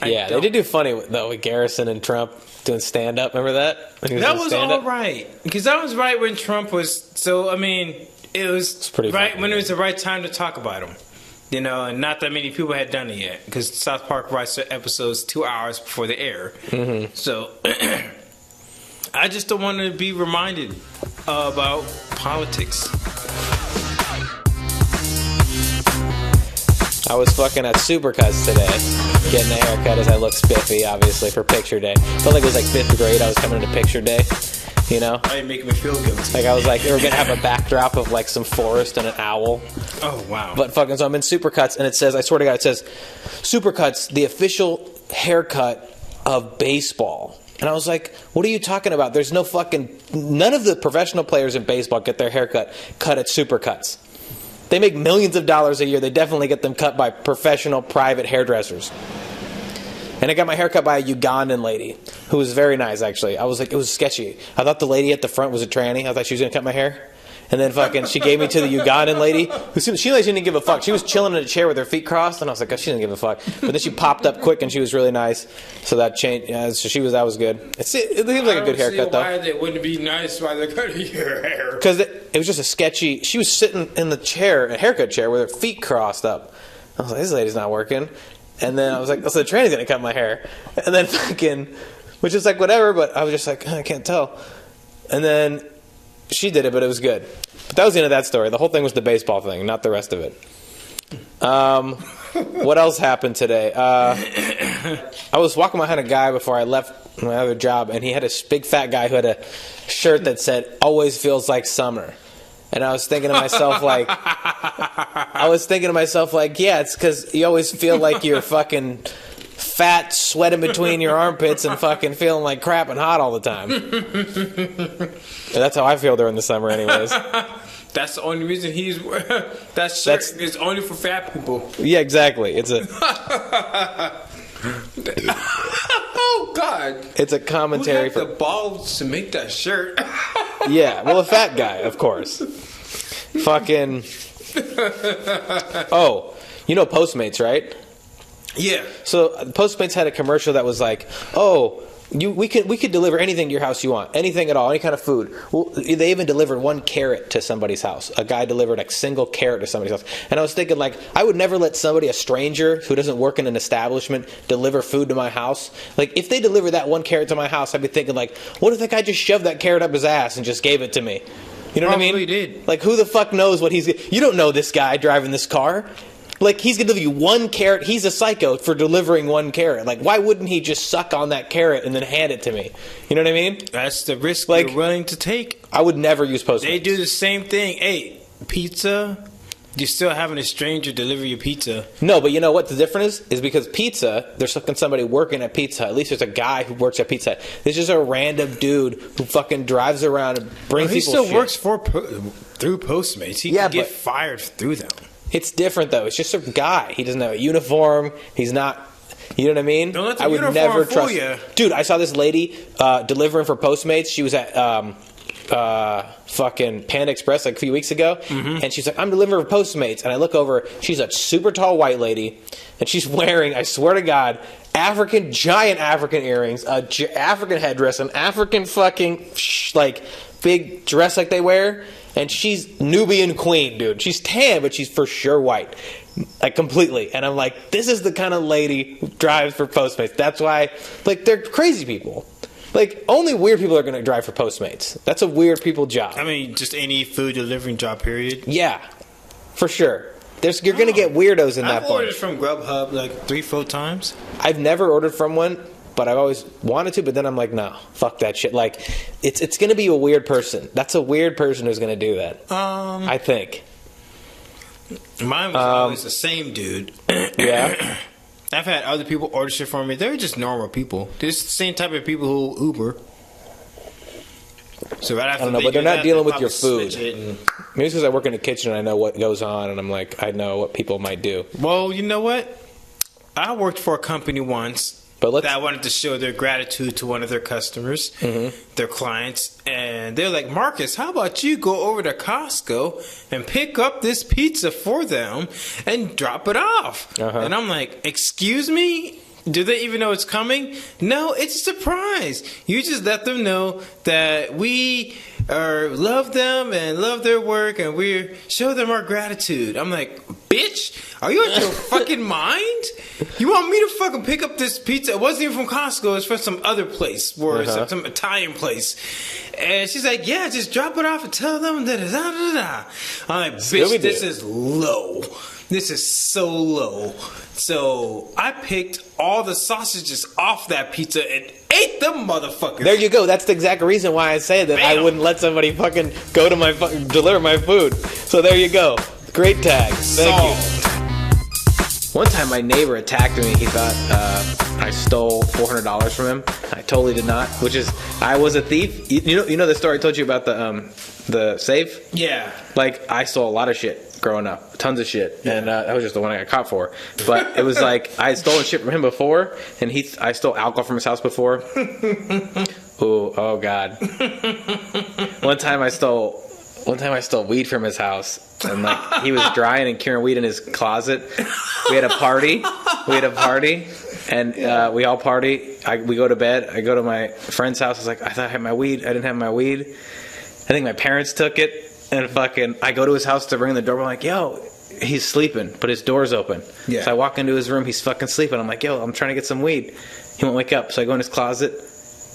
Yeah, they did do funny though with Garrison and Trump doing stand up. Remember that? That was all right because that was right when Trump was. So I mean, it was pretty right when it was the right time to talk about him. You know, and not that many people had done it yet because South Park writes their episodes 2 hours before they air. Mm-hmm. So I just don't want to be reminded about politics. I was fucking at Supercuts today, getting a haircut as I look spiffy, obviously, for picture day. Felt like it was like 5th grade. I was coming into picture day, you know? Why are you making me feel guilty? Like I was like, they were going to have a backdrop of like some forest and an owl. Oh, wow. But fucking, so I'm in Supercuts, and it says, I swear to God, it says, Supercuts, the official haircut of baseball. And I was like, what are you talking about? There's no fucking, none of the professional players in baseball get their haircut cut at Supercuts. They make millions of dollars a year. They definitely get them cut by professional private hairdressers. And I got my hair cut by a Ugandan lady who was very nice, actually. I was like, it was sketchy. I thought the lady at the front was a tranny. I thought she was going to cut my hair. And then fucking she gave me to the Ugandan lady who she didn't give a fuck. She was chilling in a chair with her feet crossed, and I was like, oh, she didn't give a fuck. But then she popped up quick, and she was really nice. So that changed. So that was good. It seems like a good haircut, though. Why it wouldn't be nice while they're cutting your hair? Because it was just a sketchy. She was sitting in the chair, a haircut chair, with her feet crossed up. I was like, this lady's not working. And then I was like, oh, so the tranny's gonna cut my hair. And then fucking, which is like whatever, but I was just like, I can't tell. And then she did it, but it was good. But that was the end of that story. The whole thing was the baseball thing, not the rest of it. What else happened today? I was walking behind a guy before I left my other job, and he had a big fat guy who had a shirt that said, always feels like summer. And I was thinking to myself, like, yeah, it's because you always feel like you're fucking fat, sweating between your armpits, and fucking feeling like crap and hot all the time. And that's how I feel during the summer, anyways. That's the only reason that shirt is only for fat people. Yeah, exactly. It's a. Oh God! It's a commentary for the balls to make that shirt. Yeah, well, a fat guy, of course. Fucking. Oh, you know Postmates, right? Yeah. So Postmates had a commercial that was like, "Oh, we could deliver anything to your house you want, anything at all, any kind of food." Well, they even delivered 1 carrot to somebody's house. A guy delivered a single carrot to somebody's house, and I was thinking, like, I would never let somebody, a stranger who doesn't work in an establishment, deliver food to my house. Like, if they deliver that 1 carrot to my house, I'd be thinking, like, what if that guy just shoved that carrot up his ass and just gave it to me? You know what I mean? Probably did. Like, who the fuck knows what you don't know this guy driving this car. Like, he's going to give you 1 carrot. He's a psycho for delivering 1 carrot. Like, why wouldn't he just suck on that carrot and then hand it to me? You know what I mean? That's the risk you're willing to take. I would never use Postmates. They do the same thing. Hey, pizza, you're still having a stranger deliver your pizza. No, but you know what the difference is? Is because pizza, there's fucking somebody working at Pizza Hut. At least there's a guy who works at Pizza Hut. There's just a random dude who fucking drives around and brings people shit. He still works through Postmates. He can get fired through them. It's different, though. It's just a guy. He doesn't have a uniform. He's not... You know what I mean? Don't let the uniform never trust you. Dude, I saw this lady delivering for Postmates. She was at fucking Panda Express like a few weeks ago. Mm-hmm. And she's like, I'm delivering for Postmates. And I look over. She's a super tall white lady. And she's wearing, I swear to God, giant African earrings, African headdress, an African fucking, like, big dress like they wear. And she's Nubian queen, dude. She's tan, but she's for sure white. Like, completely. And I'm like, this is the kind of lady who drives for Postmates. That's why, like, they're crazy people. Like, only weird people are going to drive for Postmates. That's a weird people job. I mean, just any food delivering job, period. Yeah, for sure. You're going to get weirdos in that point. I've ordered from Grubhub like 3-4 times. I've never ordered from one, but I've always wanted to, but then I'm like, no, fuck that shit. Like, it's going to be a weird person. That's a weird person who's going to do that. I think. Mine was always the same dude. Yeah. I've had other people order shit for me. They're just normal people. They're just the same type of people who Uber. So right after I don't know, but they're not dealing with your food. Maybe it's because I work in the kitchen and I know what goes on, and I'm like, I know what people might do. Well, you know what? I worked for a company once that wanted to show their gratitude to one of their customers, their clients, and they're like, Marcus, how about you go over to Costco and pick up this pizza for them and drop it off? And I'm like, excuse me? Do they even know it's coming? No, it's a surprise. You just let them know that we love them and love their work, and we show them our gratitude. I'm like, bitch, are you out your fucking mind? You want me to fucking pick up this pizza? It wasn't even from Costco. It's from some other place, or some Italian place. And she's like, yeah, just drop it off and tell them that it's da-da-da. I'm like, bitch, this is low. This is so low. So I picked all the sausages off that pizza and ate them motherfuckers. There you go. That's the exact reason why I say that I wouldn't let somebody fucking go to my deliver my food. So there you go. Great tag. Thank you. One time my neighbor attacked me. He thought I stole $400 from him. I totally did not. Which is, I was a thief. You know the story I told you about the safe? Yeah. Like, I stole a lot of shit growing up, tons of shit, and that was just the one I got caught for. But it was like I had stolen shit from him before, and I stole alcohol from his house before. Oh God! One time I stole weed from his house, and like he was drying and curing weed in his closet. We had a party, and we all party. We go to bed. I go to my friend's house. I was like, I thought I had my weed. I didn't have my weed. I think my parents took it. And fucking, I go to his house to ring the doorbell. I'm like, yo, he's sleeping, but his door's open. Yeah. So I walk into his room. He's fucking sleeping. I'm like, yo, I'm trying to get some weed. He won't wake up. So I go in his closet.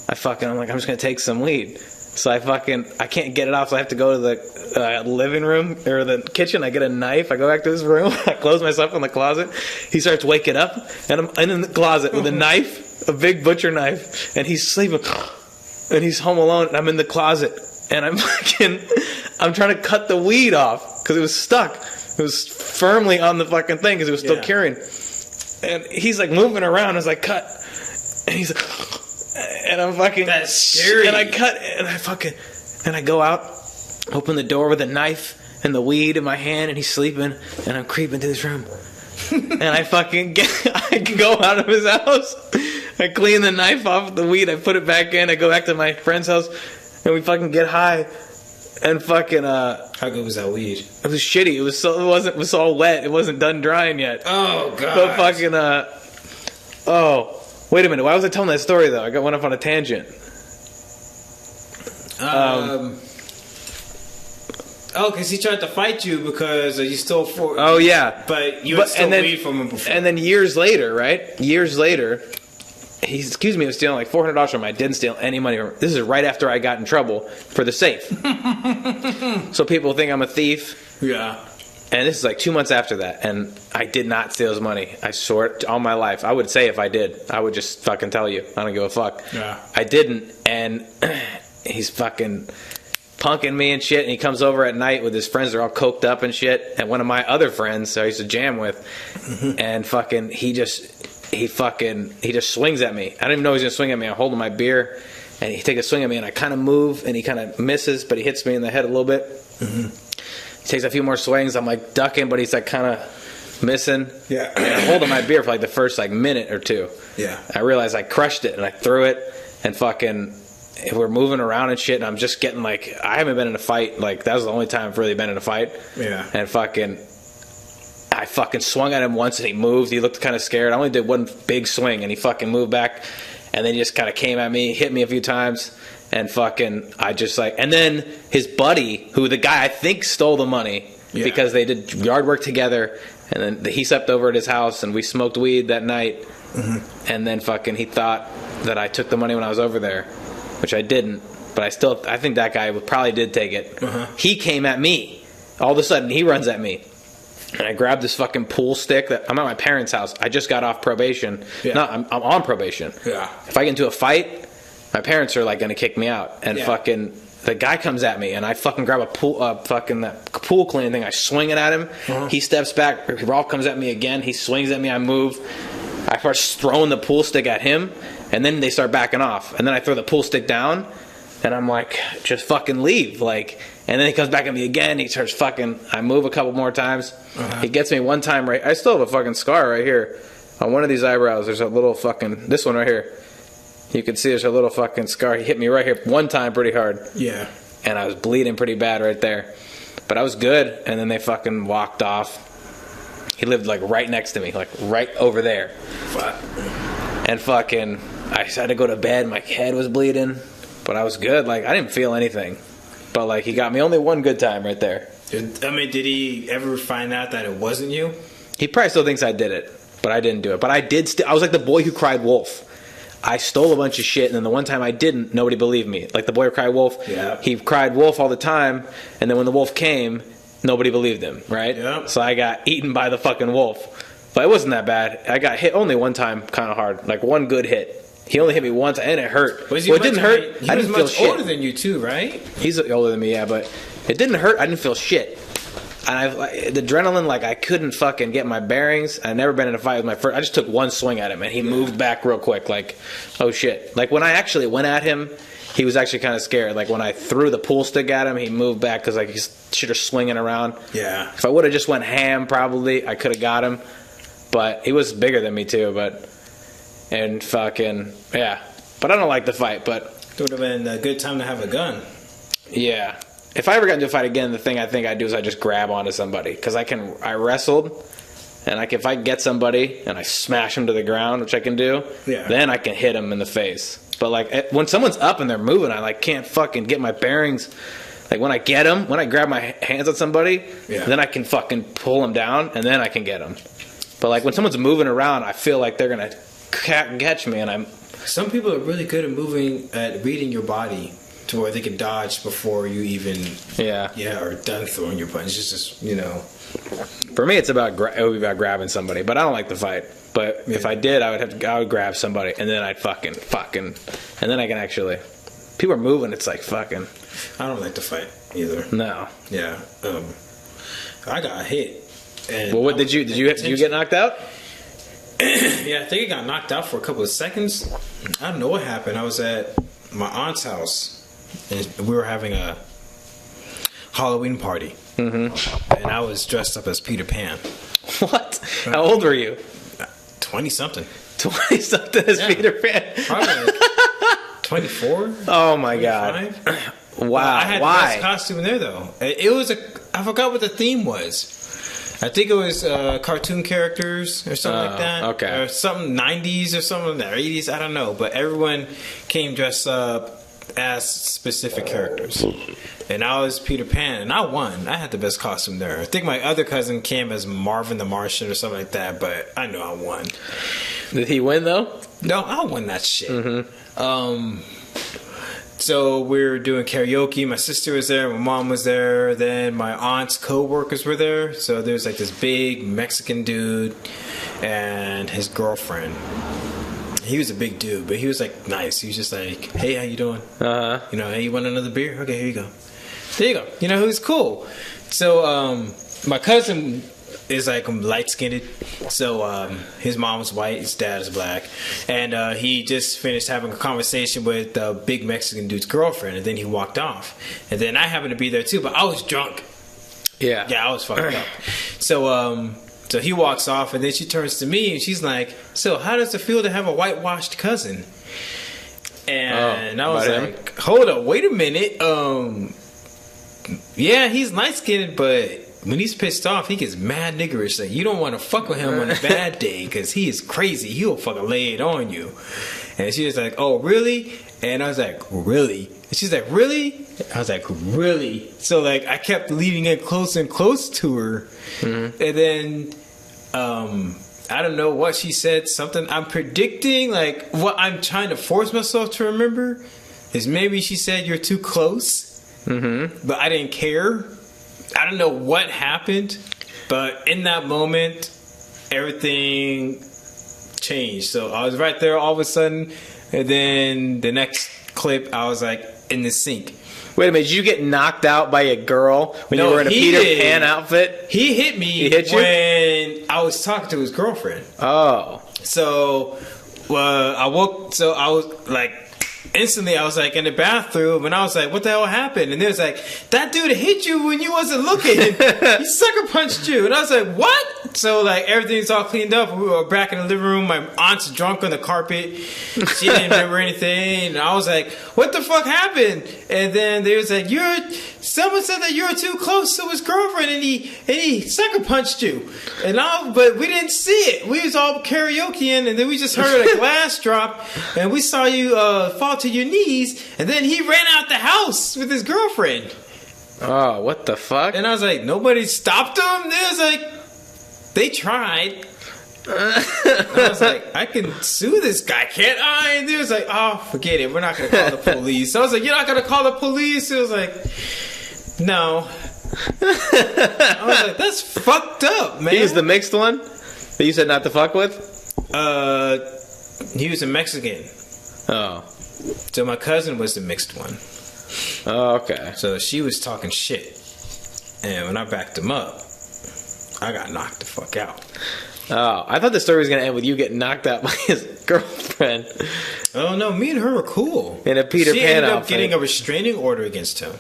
I'm like, I'm just going to take some weed. So I can't get it off. So I have to go to the living room or the kitchen. I get a knife. I go back to his room. I close myself in the closet. He starts waking up. And I'm in the closet with a knife, a big butcher knife. And he's sleeping. And he's home alone. And I'm in the closet. And I'm trying to cut the weed off because it was stuck. It was firmly on the fucking thing because it was still curing. And he's like moving around as I cut. And he's like, and I'm fucking. That's scary. And I cut, and I go out, open the door with a knife and the weed in my hand, and he's sleeping, and I'm creeping to his room. And I go out of his house. I clean the knife off the weed. I put it back in. I go back to my friend's house. And we fucking get high, and fucking how good was that weed? It was shitty. It was all wet. It wasn't done drying yet. Oh god. But fucking oh, wait a minute. Why was I telling that story though? I went off on a tangent. Oh, because he tried to fight you because you stole $4. Oh yeah. But you had stolen weed from him before. And then years later, he accused me of stealing like $400 from him. I didn't steal any money from him. This is right after I got in trouble for the safe. So people think I'm a thief. Yeah. And this is like 2 months after that. And I did not steal his money. I swore it all my life. I would say if I did. I would just fucking tell you. I don't give a fuck. Yeah. I didn't. And he's fucking punking me and shit. And he comes over at night with his friends. They're all coked up and shit. And one of my other friends I used to jam with. And fucking he just swings at me. I don't even know he's going to swing at me. I'm holding my beer, and he takes a swing at me, and I kind of move, and he kind of misses, but he hits me in the head a little bit. He takes a few more swings. I'm like ducking, but he's like kind of missing. Yeah. And I'm holding my beer for like the first like minute or two. Yeah. I realized I crushed it, and I threw it, and fucking we're moving around and shit, and I'm just getting like, I haven't been in a fight. Like, that was the only time I've really been in a fight. Yeah. And I fucking swung at him once and he moved. He looked kind of scared. I only did one big swing and he fucking moved back. And then he just kind of came at me, hit me a few times. And fucking, I just like, and then his buddy, who the guy I think stole the money because they did yard work together. And then he slept over at his house and we smoked weed that night. And then fucking, he thought that I took the money when I was over there, which I didn't. But I think that guy probably did take it. He came at me. All of a sudden, he runs at me. And I grabbed this fucking pool stick. I'm at my parents' house. I just got off probation. Yeah. No, I'm on probation. Yeah. If I get into a fight, my parents are like going to kick me out. And fucking the guy comes at me, and I fucking grab a pool cleaning thing. I swing it at him. He steps back. Rolf comes at me again. He swings at me. I move. I start throwing the pool stick at him, and then they start backing off. And then I throw the pool stick down, and I'm like, just fucking leave, like. And then he comes back at me again. He starts fucking. I move a couple more times. He gets me one time right. I still have a fucking scar right here. On one of these eyebrows, there's a little fucking... This one right here. You can see there's a little fucking scar. He hit me right here one time pretty hard. Yeah. And I was bleeding pretty bad right there. But I was good. And then they fucking walked off. He lived, like, right next to me. Like, right over there. Fuck. And fucking... I had to go to bed. My head was bleeding. But I was good. Like, I didn't feel anything. But, like, he got me only one good time right there. I mean, did he ever find out that it wasn't you? He probably still thinks I did it. But I didn't do it. But I did. I was like the boy who cried wolf. I stole a bunch of shit, and then the one time I didn't, nobody believed me. Like the boy who cried wolf. Yeah. He cried wolf all the time, and then when the wolf came, nobody believed him. Right. Yeah. So I got eaten by the fucking wolf. But it wasn't that bad. I got hit only one time, kind of hard. Like one good hit. He only hit me once, and it hurt. Was he well, it didn't hurt. He I was didn't feel much shit. older than you too, right? He's older than me, yeah, but it didn't hurt. I didn't feel shit. And the adrenaline, like, I couldn't fucking get my bearings. I'd never been in a fight with my first. I just took one swing at him, and he moved back real quick, like, oh shit. Like, when I actually went at him, he was actually kind of scared. Like, when I threw the pool stick at him, he moved back because, like, he's shit are swinging around. Yeah. If I would have just went ham, probably, I could have got him. But he was bigger than me, too, and fucking, yeah. But I don't like the fight, but... It would have been a good time to have a gun. Yeah. If I ever got into a fight again, the thing I think I'd do is I just grab onto somebody. Because I wrestled, and if I get somebody and I smash them to the ground, which I can do, then I can hit them in the face. But, like, when someone's up and they're moving, I, like, can't fucking get my bearings. Like, when I get them, when I grab my hands on somebody, then I can fucking pull them down, and then I can get them. But, like, when someone's moving around, I feel like they're going to catch me, and I'm... Some people are really good at reading your body to where they can dodge before you even are done throwing your punch. It's just, you know. For me, it would be about grabbing somebody, but I don't like the fight. But if I did, I would grab somebody, and then I'd fucking, and then I can actually. People are moving. It's like fucking. I don't like to fight either. No. Yeah. I got hit. And well, what did you get knocked out? Yeah, I think I got knocked out for a couple of seconds. I don't know what happened. I was at my aunt's house, and we were having a Halloween party. Mm-hmm. And I was dressed up as Peter Pan. What? How old were you? 20-something. 20-something as Peter Pan? Probably like 24? Oh, my 25? God. Wow. I had the best costume in there, though. It was I forgot what the theme was. I think it was cartoon characters or something like that. Okay. Or something 90s or something, or 80s, I don't know. But everyone came dressed up as specific characters. And I was Peter Pan, and I won. I had the best costume there. I think my other cousin came as Marvin the Martian or something like that, but I know I won. Did he win, though? No, I won that shit. So we were doing karaoke. My sister was there. My mom was there. Then my aunt's co-workers were there. So there's like this big Mexican dude and his girlfriend. He was a big dude, but he was like nice. He was just like, "Hey, how you doing? You know, hey, you want another beer? Okay, here you go. There you go." You know, he was cool. So my cousin is like light-skinned. So his mom was white, his dad is black, and he just finished having a conversation with the big Mexican dude's girlfriend, and then he walked off. And then I happened to be there too, but I was drunk. Yeah, I was fucked up. So he walks off, and then she turns to me, and she's like, "So how does it feel to have a whitewashed cousin?" And I was like, "Hold up, wait a minute. Yeah, he's light-skinned, but when he's pissed off, he gets mad niggerish. Like, you don't want to fuck with him on a bad day because he is crazy. He'll fucking lay it on you." And she was like, "Oh, really?" And I was like, "Really?" And she's like, "Really?" I was like, "Really?" So, like, I kept leading it close and close to her. Mm-hmm. And then, I don't know what she said. Something I'm predicting, like, what I'm trying to force myself to remember is maybe she said, "You're too close." Mm-hmm. But I didn't care. I don't know what happened, but in that moment, everything changed. So I was right there all of a sudden, and then the next clip, I was like in the sink. Wait a minute, did you get knocked out by a girl when you were in a Peter Pan outfit? He hit me he hit you? When I was talking to his girlfriend. Oh. So I woke, so I was like instantly I was like in the bathroom, and I was like, what the hell happened? And they was like, that dude hit you when you wasn't looking. He sucker punched you. And I was like, what? So like everything's all cleaned up. We were back in the living room. My aunt's drunk on the carpet. She didn't remember anything. And I was like, what the fuck happened? And then they was like, someone said that you were too close to his girlfriend, and he sucker punched you. But we didn't see it. We was all karaokeing, and then we just heard a glass drop, and we saw you fall to your knees, and then he ran out the house with his girlfriend. Oh, what the fuck? And I was like, nobody stopped him? They was like, they tried. I was like, I can sue this guy, can't I? And they was like, oh, forget it. We're not going to call the police. So I was like, you're not going to call the police? It was like, no. I was like, that's fucked up, man. He was the mixed one that you said not to fuck with? He was a Mexican. Oh. So my cousin was the mixed one. Oh, okay. So she was talking shit. And when I backed him up, I got knocked the fuck out. Oh, I thought the story was going to end with you getting knocked out by his girlfriend. Oh, no. Me and her were cool. In a Peter Pan outfit. She ended up getting a restraining order against him.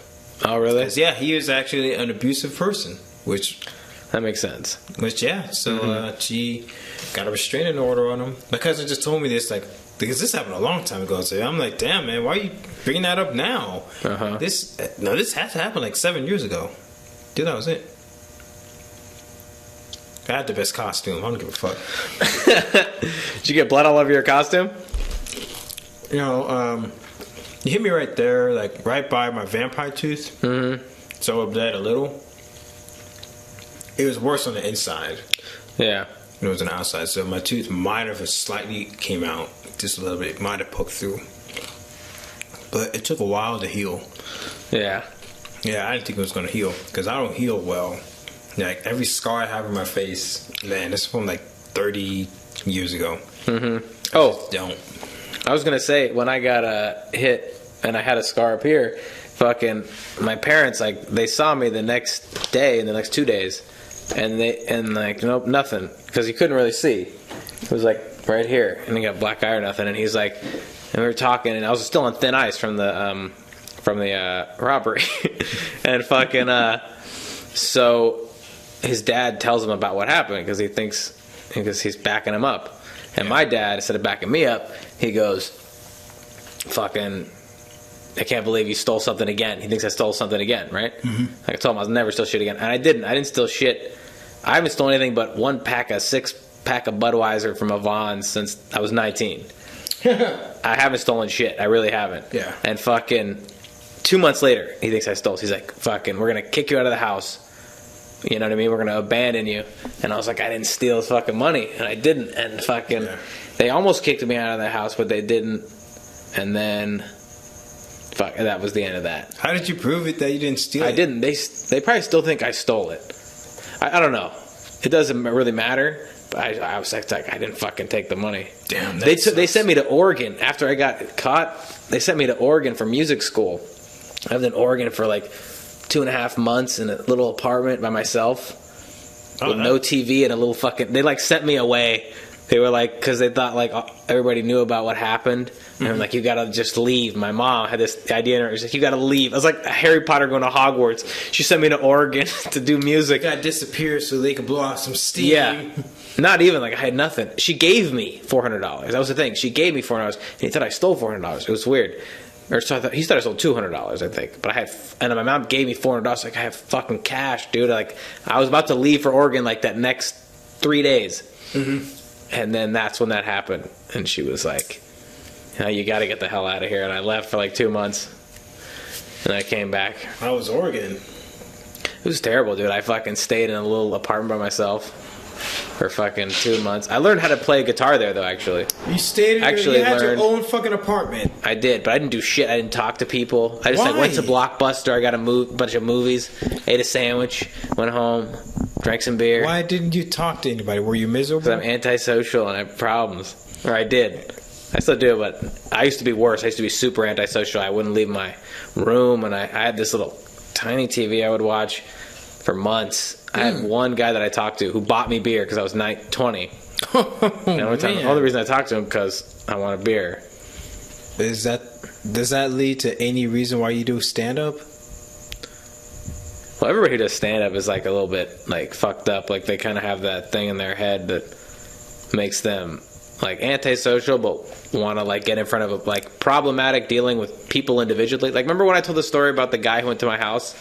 Oh, really? Yeah, he was actually an abusive person, which... That makes sense. Which, yeah. So she got a restraining order on him. My cousin just told me this, like, because this happened a long time ago. So I'm like, damn, man, why are you bringing that up now? This had to happen like 7 years ago. Dude, that was it. I had the best costume. I don't give a fuck. Did you get blood all over your costume? You know, you hit me right there, like right by my vampire tooth. Mm-hmm. So it bled a little. It was worse on the inside. Yeah. It was on the outside. So my tooth might have slightly came out, just a little bit. It might have poked through. But it took a while to heal. Yeah. Yeah, I didn't think it was going to heal because I don't heal well. Like every scar I have on my face, man, this is from like 30 years ago. Mm-hmm. Oh, don't. I was gonna say when I got hit and I had a scar up here, fucking my parents like they saw me the next day and the next 2 days, and nope, nothing because he couldn't really see. It was like right here, and he got black eye or nothing, and he's like, and we were talking, and I was still on thin ice from the robbery, and fucking so. His dad tells him about what happened because he's backing him up. And my dad, instead of backing me up, he goes, fucking, I can't believe you stole something again. He thinks I stole something again, right? Mm-hmm. Like I told him I was never steal shit again. And I didn't. I didn't steal shit. I haven't stolen anything but a 6-pack of Budweiser from Avon since I was 19. I haven't stolen shit. I really haven't. Yeah. And fucking 2 months later, he thinks I stole. He's like, fucking, we're going to kick you out of the house. You know what I mean? We're going to abandon you. And I was like, I didn't steal his fucking money. And I didn't. And fucking, they almost kicked me out of the house, but they didn't. And then, that was the end of that. How did you prove it that you didn't steal it? I didn't. They probably still think I stole it. I don't know. It doesn't really matter. But I was like, I didn't fucking take the money. Damn, they sent me to Oregon. After I got caught, they sent me to Oregon for music school. I was in Oregon for like 2.5 months in a little apartment by myself with no TV and a little fucking... They like sent me away. They were like... Because they thought like everybody knew about what happened. And I'm like, you gotta just leave. My mom had this idea in her. She's like, you gotta leave. I was like Harry Potter going to Hogwarts. She sent me to Oregon to do music. You gotta disappear so they could blow out some steam. Yeah. Not even. Like I had nothing. She gave me $400. That was the thing. She gave me $400. And he said I stole $400. It was weird. Or so he thought I sold $200, I think. But and my mom gave me $400. Like I have fucking cash, dude. Like I was about to leave for Oregon like that next 3 days, and then that's when that happened. And she was like, "You got to get the hell out of here." And I left for like 2 months, and I came back. How was Oregon? It was terrible, dude. I fucking stayed in a little apartment by myself for fucking 2 months. I learned how to play guitar there, though, actually. You stayed in you had your own fucking apartment. I did, but I didn't do shit. I didn't talk to people. I just like went to Blockbuster. I got a bunch of movies, ate a sandwich, went home, drank some beer. Why didn't you talk to anybody? Were you miserable? Because I'm antisocial and I have problems. Or I did. I still do, but I used to be worse. I used to be super antisocial. I wouldn't leave my room, and I had this little tiny TV I would watch for months. I had one guy that I talked to who bought me beer because I was 20. And all the reason I talked to him because I wanted beer. does that lead to any reason why you do stand up? Well, everybody who does stand up is like a little bit like fucked up. Like they kind of have that thing in their head that makes them like antisocial, but want to like get in front of a like problematic dealing with people individually. Like remember when I told the story about the guy who went to my house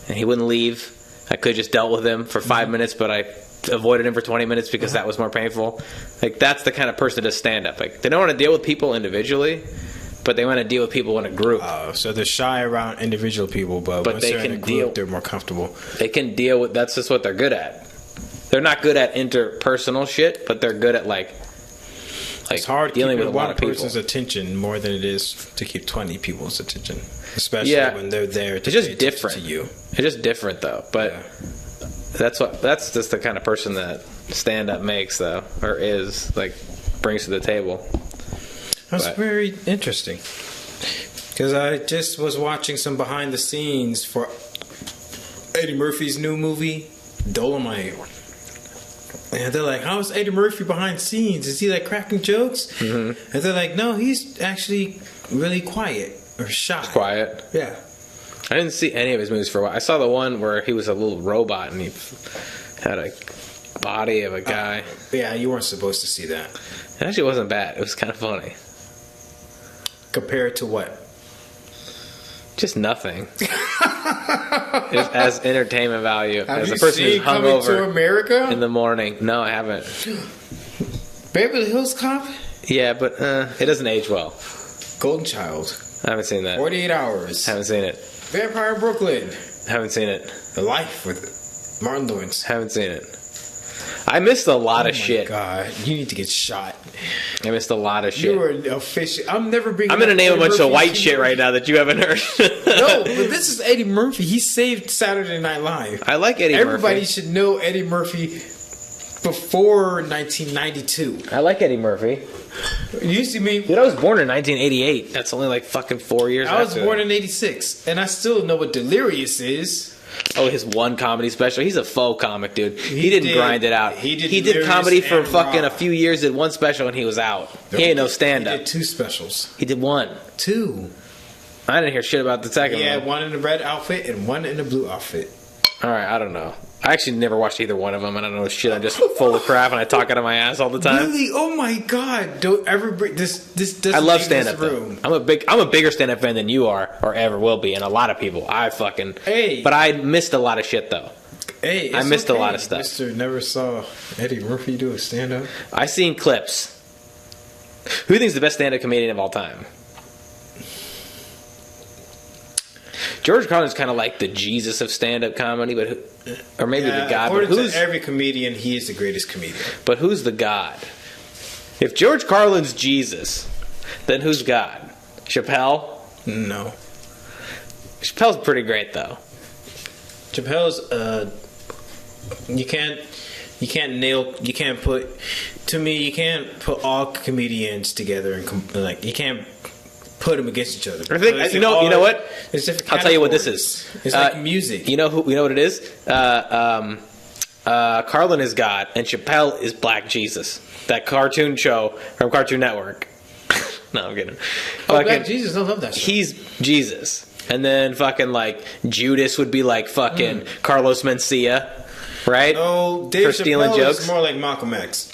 and he wouldn't leave? I could just dealt with him for 5 minutes, but I avoided him for 20 minutes because that was more painful. Like that's the kind of person to stand up. Like they don't want to deal with people individually, but they want to deal with people in a group. So they're shy around individual people, but once they they're can in a group, they're more comfortable. They can deal with. That's just what they're good at. They're not good at interpersonal shit, but they're good at like it's hard dealing keeping with a lot one of people. person's attention more than it is to keep 20 people's attention, especially when they're there to it's just pay different to you. It's just different though, but that's just the kind of person that stand up makes though, or is like brings to the table. That's very interesting. Because I just was watching some behind the scenes for Eddie Murphy's new movie, Dolomite. And they're like, how's Eddie Murphy behind the scenes? Is he like cracking jokes? Mm-hmm. And they're like, no, he's actually really quiet or shy. Quiet? Yeah. I didn't see any of his movies for a while. I saw the one where he was a little robot and he had a body of a guy. Yeah, you weren't supposed to see that. It actually wasn't bad. It was kind of funny. Compared to what? Just nothing. Just as entertainment value. Have as you a person seen who's Coming to hungover America? in the morning. No, I haven't. Beverly Hills Cop? Yeah, but it doesn't age well. Golden Child. I haven't seen that. 48 Hours. Haven't seen it. Vampire in Brooklyn. Haven't seen it. The Life with Martin Lawrence. Haven't seen it. I missed a lot of shit. Oh my God, you need to get shot. I missed a lot of shit. You are official. I'm never bringing. I'm gonna name a bunch of white shit right now that you haven't heard. No, but this is Eddie Murphy. He saved Saturday Night Live. I like Eddie Murphy. Everybody should know Eddie Murphy before 1992. I like Eddie Murphy. You see me? Dude, I was born in 1988. That's only like fucking 4 years. I was born in '86, and I still know what Delirious is. Oh, his one comedy special. He's a faux comic, dude. He didn't grind it out. He did comedy for and fucking Raw. a few years. Did one special and he was out. He ain't no stand up. He did 2 specials. He did 1. 2. I didn't hear shit about the second Yeah, one. one in the red outfit and one in the blue outfit. All right, I don't know. I actually never watched either one of them. I don't know shit. I'm just full of crap and I talk out of my ass all the time. Really? Oh my God! Don't ever bring this. Doesn't I love leave stand this up. room. I'm a bigger stand up fan than you are or ever will be, and a lot of people. But I missed a lot of shit though. Hey, I missed a lot of stuff. Mister never saw Eddie Murphy do a stand up. I seen clips. Who do you think is the best stand up comedian of all time? George Carlin's kind of like the Jesus of stand-up comedy, or maybe the God. But According to every comedian, he is the greatest comedian. But who's the God? If George Carlin's Jesus, then who's God? Chappelle? No. Chappelle's pretty great though. Chappelle's you can't put all comedians together and like you can't put them against each other. I think you know what? I'll tell you what this is. It's like music. You know what it is? Carlin is God and Chappelle is Black Jesus. That cartoon show from Cartoon Network. No, I'm kidding. Black Jesus, I love that show. He's Jesus. And then fucking like Judas would be like fucking Carlos Mencia, right? Oh, Dave for stealing Chappelle jokes. is more like Malcolm X.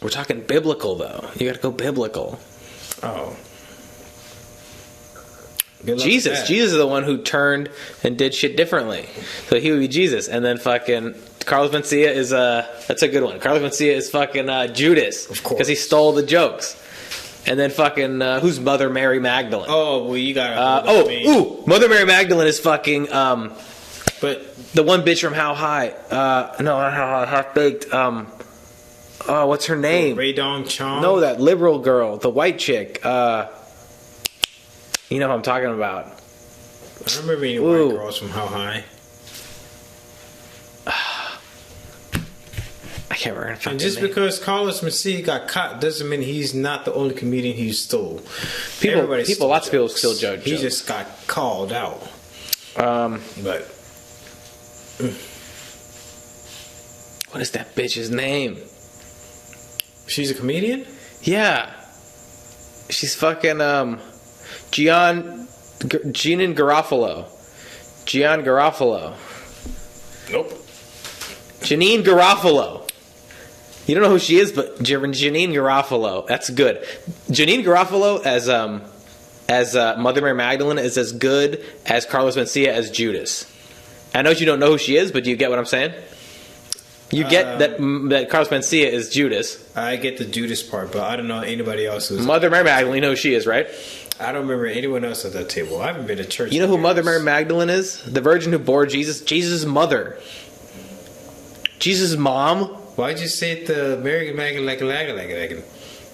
We're talking biblical though. You got to go biblical. Oh. Jesus is the one who turned and did shit differently. So he would be Jesus. And then fucking Carlos Mencia is that's a good one. Carlos Mencia is fucking Judas. Of course. Because he stole the jokes. And then fucking who's Mother Mary Magdalene? Oh, well, you got Mother Mary Magdalene is fucking but the one bitch from How High? No, not How High, Half Baked. Oh, what's her name? Ray Dong Chong. No, that liberal girl, the white chick. You know what I'm talking about. I don't remember any white girls from How High. I can't remember. And just because Carlos Mencia got caught doesn't mean he's not the only comedian who stole. Lots of people still judge. He just got called out. But what is that bitch's name? She's a comedian? Yeah. She's fucking Gian Garofalo. Gian Garofalo. Nope. Janine Garofalo. You don't know who she is, but Janine Garofalo. That's good. Janine Garofalo as Mother Mary Magdalene is as good as Carlos Mencia as Judas. I know you don't know who she is, but do you get what I'm saying? You get that Carlos Mencia is Judas. I get the Judas part, but I don't know anybody else who's... Mother Mary Magdalene, you know who she is, right? I don't remember anyone else at that table. I haven't been to church. You know who Mother Mary Magdalene is? The virgin who bore Jesus. Jesus' mother. Jesus' mom. Why'd you say the Mary Magdalene?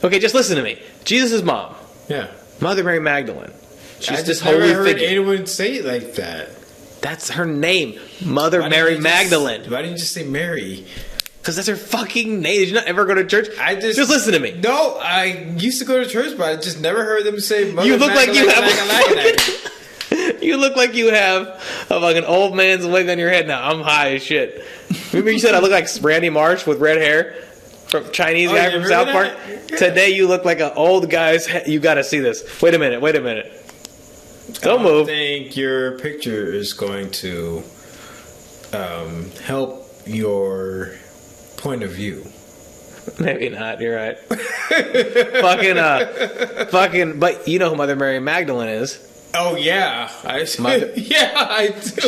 Okay, just listen to me. Jesus' mom. Yeah. Mother Mary Magdalene. She's this holy figure. I never heard anyone say it like that. That's her name. Mother Mary Magdalene. Why didn't you just say Mary? Because that's her fucking name. Did you not ever go to church? Just listen to me. No, I used to go to church, but I just never heard them say Mother You look Magdalene, like you have... You look like you have a fucking old man's wig on your head now. I'm high as shit. Remember you said I look like Randy Marsh with red hair? From Chinese guy from South Park? Yeah. Today you look like an old guy's head. You gotta see this. Wait a minute. Don't move. I think your picture is going to help your point of view. Maybe not. You're right. fucking. But you know who Mother Mary Magdalene is? Oh yeah, I do.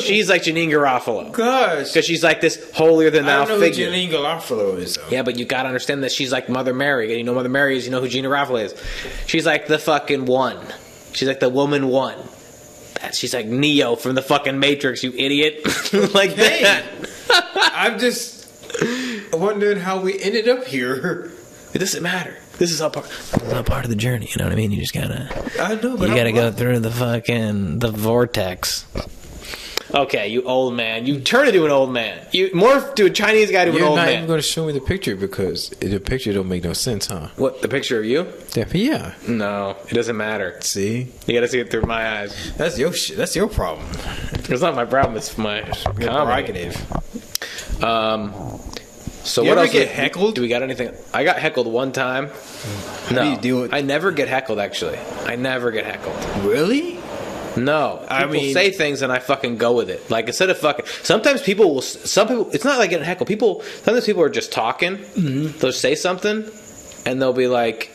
She's like Janine Garofalo. Gosh, because she's like this holier than thou figure. I don't know who Janine Garofalo is though. Yeah, but you gotta understand that she's like Mother Mary. And you know Mother Mary is. You know who Janine Garofalo is. She's like the fucking one. She's like the woman one. She's like Neo from the fucking Matrix. You idiot. Like that. I'm just wondering how we ended up here. It doesn't matter. This is all part of the journey. You know what I mean? You just gotta. I know, but you gotta go through the vortex. Okay, you old man. You turn into an old man. You morph to a Chinese guy to an old man. You're not even going to show me the picture because the picture don't make no sense, huh? What, the picture of you? Yeah. No, it doesn't matter. See? You got to see it through my eyes. That's your shit. That's your problem. It's not my problem. It's my prerogative. So you what ever else? Get heckled? Do we got anything? I got heckled one time. How do you deal with? I never get heckled. Actually, I never get heckled. Really? No, people say things and I fucking go with it. Like instead of fucking, sometimes people will. Some people, it's not like getting heckled. Sometimes people are just talking. Mm-hmm. They'll say something, and they'll be like,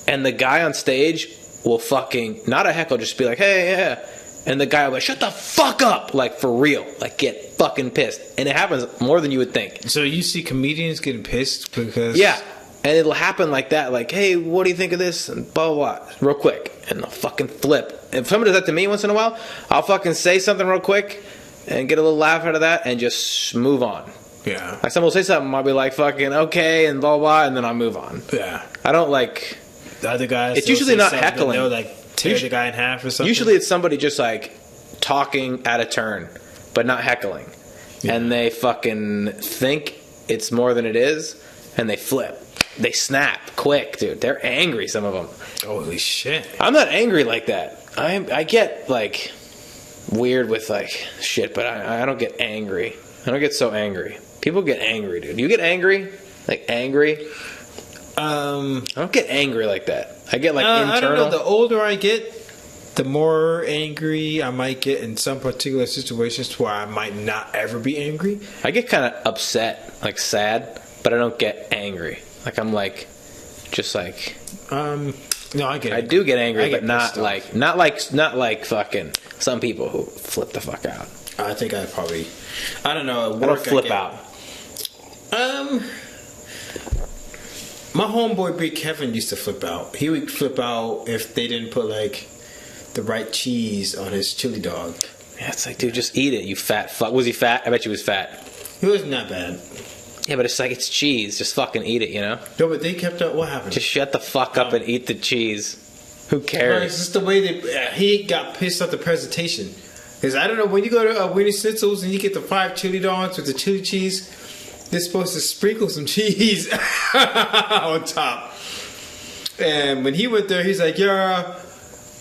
and the guy on stage will fucking not a heckle, just be like, hey, yeah, and the guy will be like, shut the fuck up, like for real, like get fucking pissed, and it happens more than you would think. So you see comedians getting pissed because and it'll happen like that, like, hey, what do you think of this? And blah, blah, blah. Real quick. And they'll fucking flip. If somebody does that to me once in a while, I'll fucking say something real quick and get a little laugh out of that and just move on. Yeah. Like someone will say something, I'll be like, fucking, okay, and blah, blah, and then I'll move on. Yeah. I don't like... The other guys... It's usually not heckling. They'll like tear the guy in half or something. Usually it's somebody just like talking out of turn, but not heckling. Yeah. And they fucking think it's more than it is, and they flip. They snap quick, dude. They're angry, some of them. Holy shit. I'm not angry like that. I get, like, weird with, like, shit, but I don't get angry. I don't get so angry. People get angry, dude. You get angry? Like, angry? I don't get angry like that. I get, like, internal. I don't know. The older I get, the more angry I might get in some particular situations where I might not ever be angry. I get kind of upset, like, sad, but I don't get angry. Like I'm like, just like, no, I get. I do get angry, but not like fucking some people who flip the fuck out. I think I probably, I don't know. At work, I don't flip out. My homeboy Big Kevin used to flip out. He would flip out if they didn't put like the right cheese on his chili dog. Yeah, it's like, dude, just eat it, you fat fuck. Was he fat? I bet you was fat. He wasn't that bad. Yeah, but it's like, it's cheese. Just fucking eat it, you know? No, but they kept up. What happened? Just shut the fuck up and eat the cheese. Who cares? It's just the way he got pissed at the presentation. Because I don't know, when you go to Winnie Schnitzel's and you get the 5 chili dogs with the chili cheese, they're supposed to sprinkle some cheese on top. And when he went there, he's like, yeah,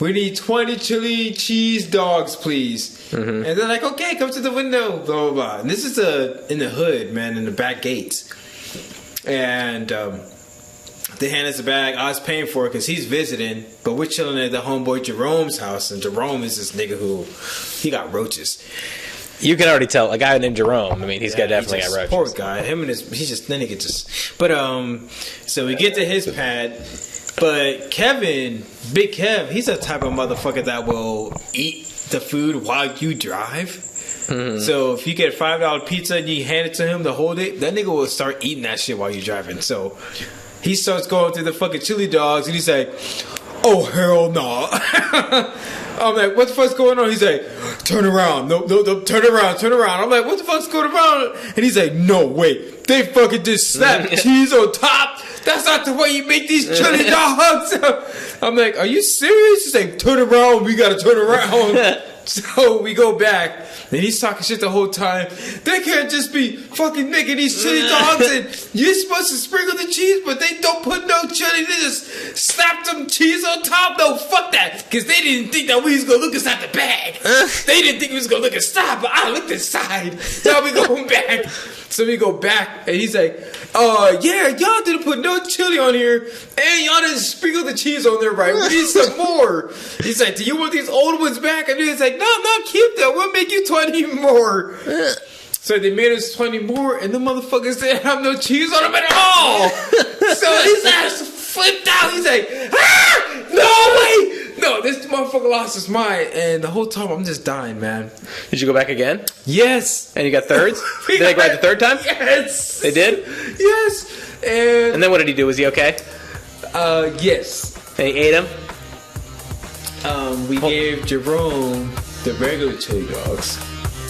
we need 20 chili cheese dogs, please. Mm-hmm. And they're like, okay, come to the window, blah, blah, blah. And this is in the hood, man, in the back gates. And I they hand us a bag. I was paying for it because he's visiting, but we're chilling at the homeboy Jerome's house, and Jerome is this nigga who he got roaches. You can already tell a guy named Jerome. I mean, he's got definitely got roaches. Poor guy. Him and he's just then he gets just. But so we get to his pad, but Kevin, Big Kev, he's the type of motherfucker that will eat the food while you drive. Mm-hmm. So if you get a $5 pizza and you hand it to him to hold it, that nigga will start eating that shit while you're driving. So he starts going through the fucking chili dogs, and he's like, "Oh hell no!" I'm like, "What the fuck's going on?" He's like, "Turn around, no, turn around." I'm like, "What the fuck's going on?" And he's like, "No, wait, they fucking just slapped cheese on top. That's not the way you make these chili dogs." I'm like, "Are you serious?" He's like, "Turn around, we gotta turn around." So we go back, and he's talking shit the whole time. They can't just be fucking making these chili dogs, and you're supposed to sprinkle the cheese, but they don't put no chili. They just slap some cheese on top. No, fuck that, because they didn't think that we was gonna look inside the bag. They didn't think we was gonna look inside, but I looked inside. Now we going back. So we go back, and he's like, yeah, y'all didn't put no chili on here, and y'all didn't sprinkle the cheese on there right. We need some more. He's like, "Do you want these old ones back?" And he's like, no, keep them. We'll make you 20 more. So they made us 20 more, and the motherfuckers didn't have no cheese on them at all. So his ass flipped out. He's like, no, wait. No, this motherfucker lost his mind, and the whole time I'm just dying, man. Did you go back again? Yes. And you got thirds? Did they go back the third time? Yes. They did? Yes. And then what did he do? Was he okay? Yes. And he ate him? We gave Jerome the regular chili dogs.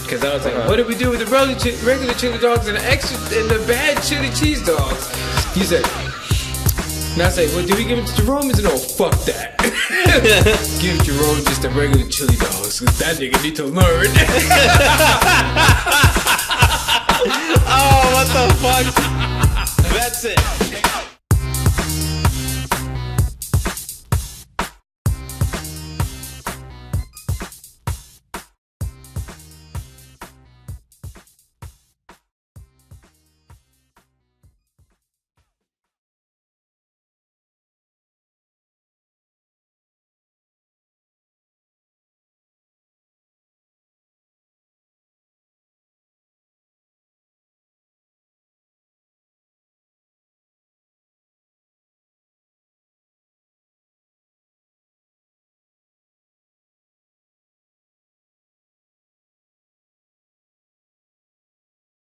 Because I was like, what did we do with the regular chili dogs and the bad chili cheese dogs? He said, and I said, well, do we give it to Jerome? He said, no, fuck that. Give Jerome just the regular chili dogs. Because that nigga need to learn. Oh, what the fuck? That's it.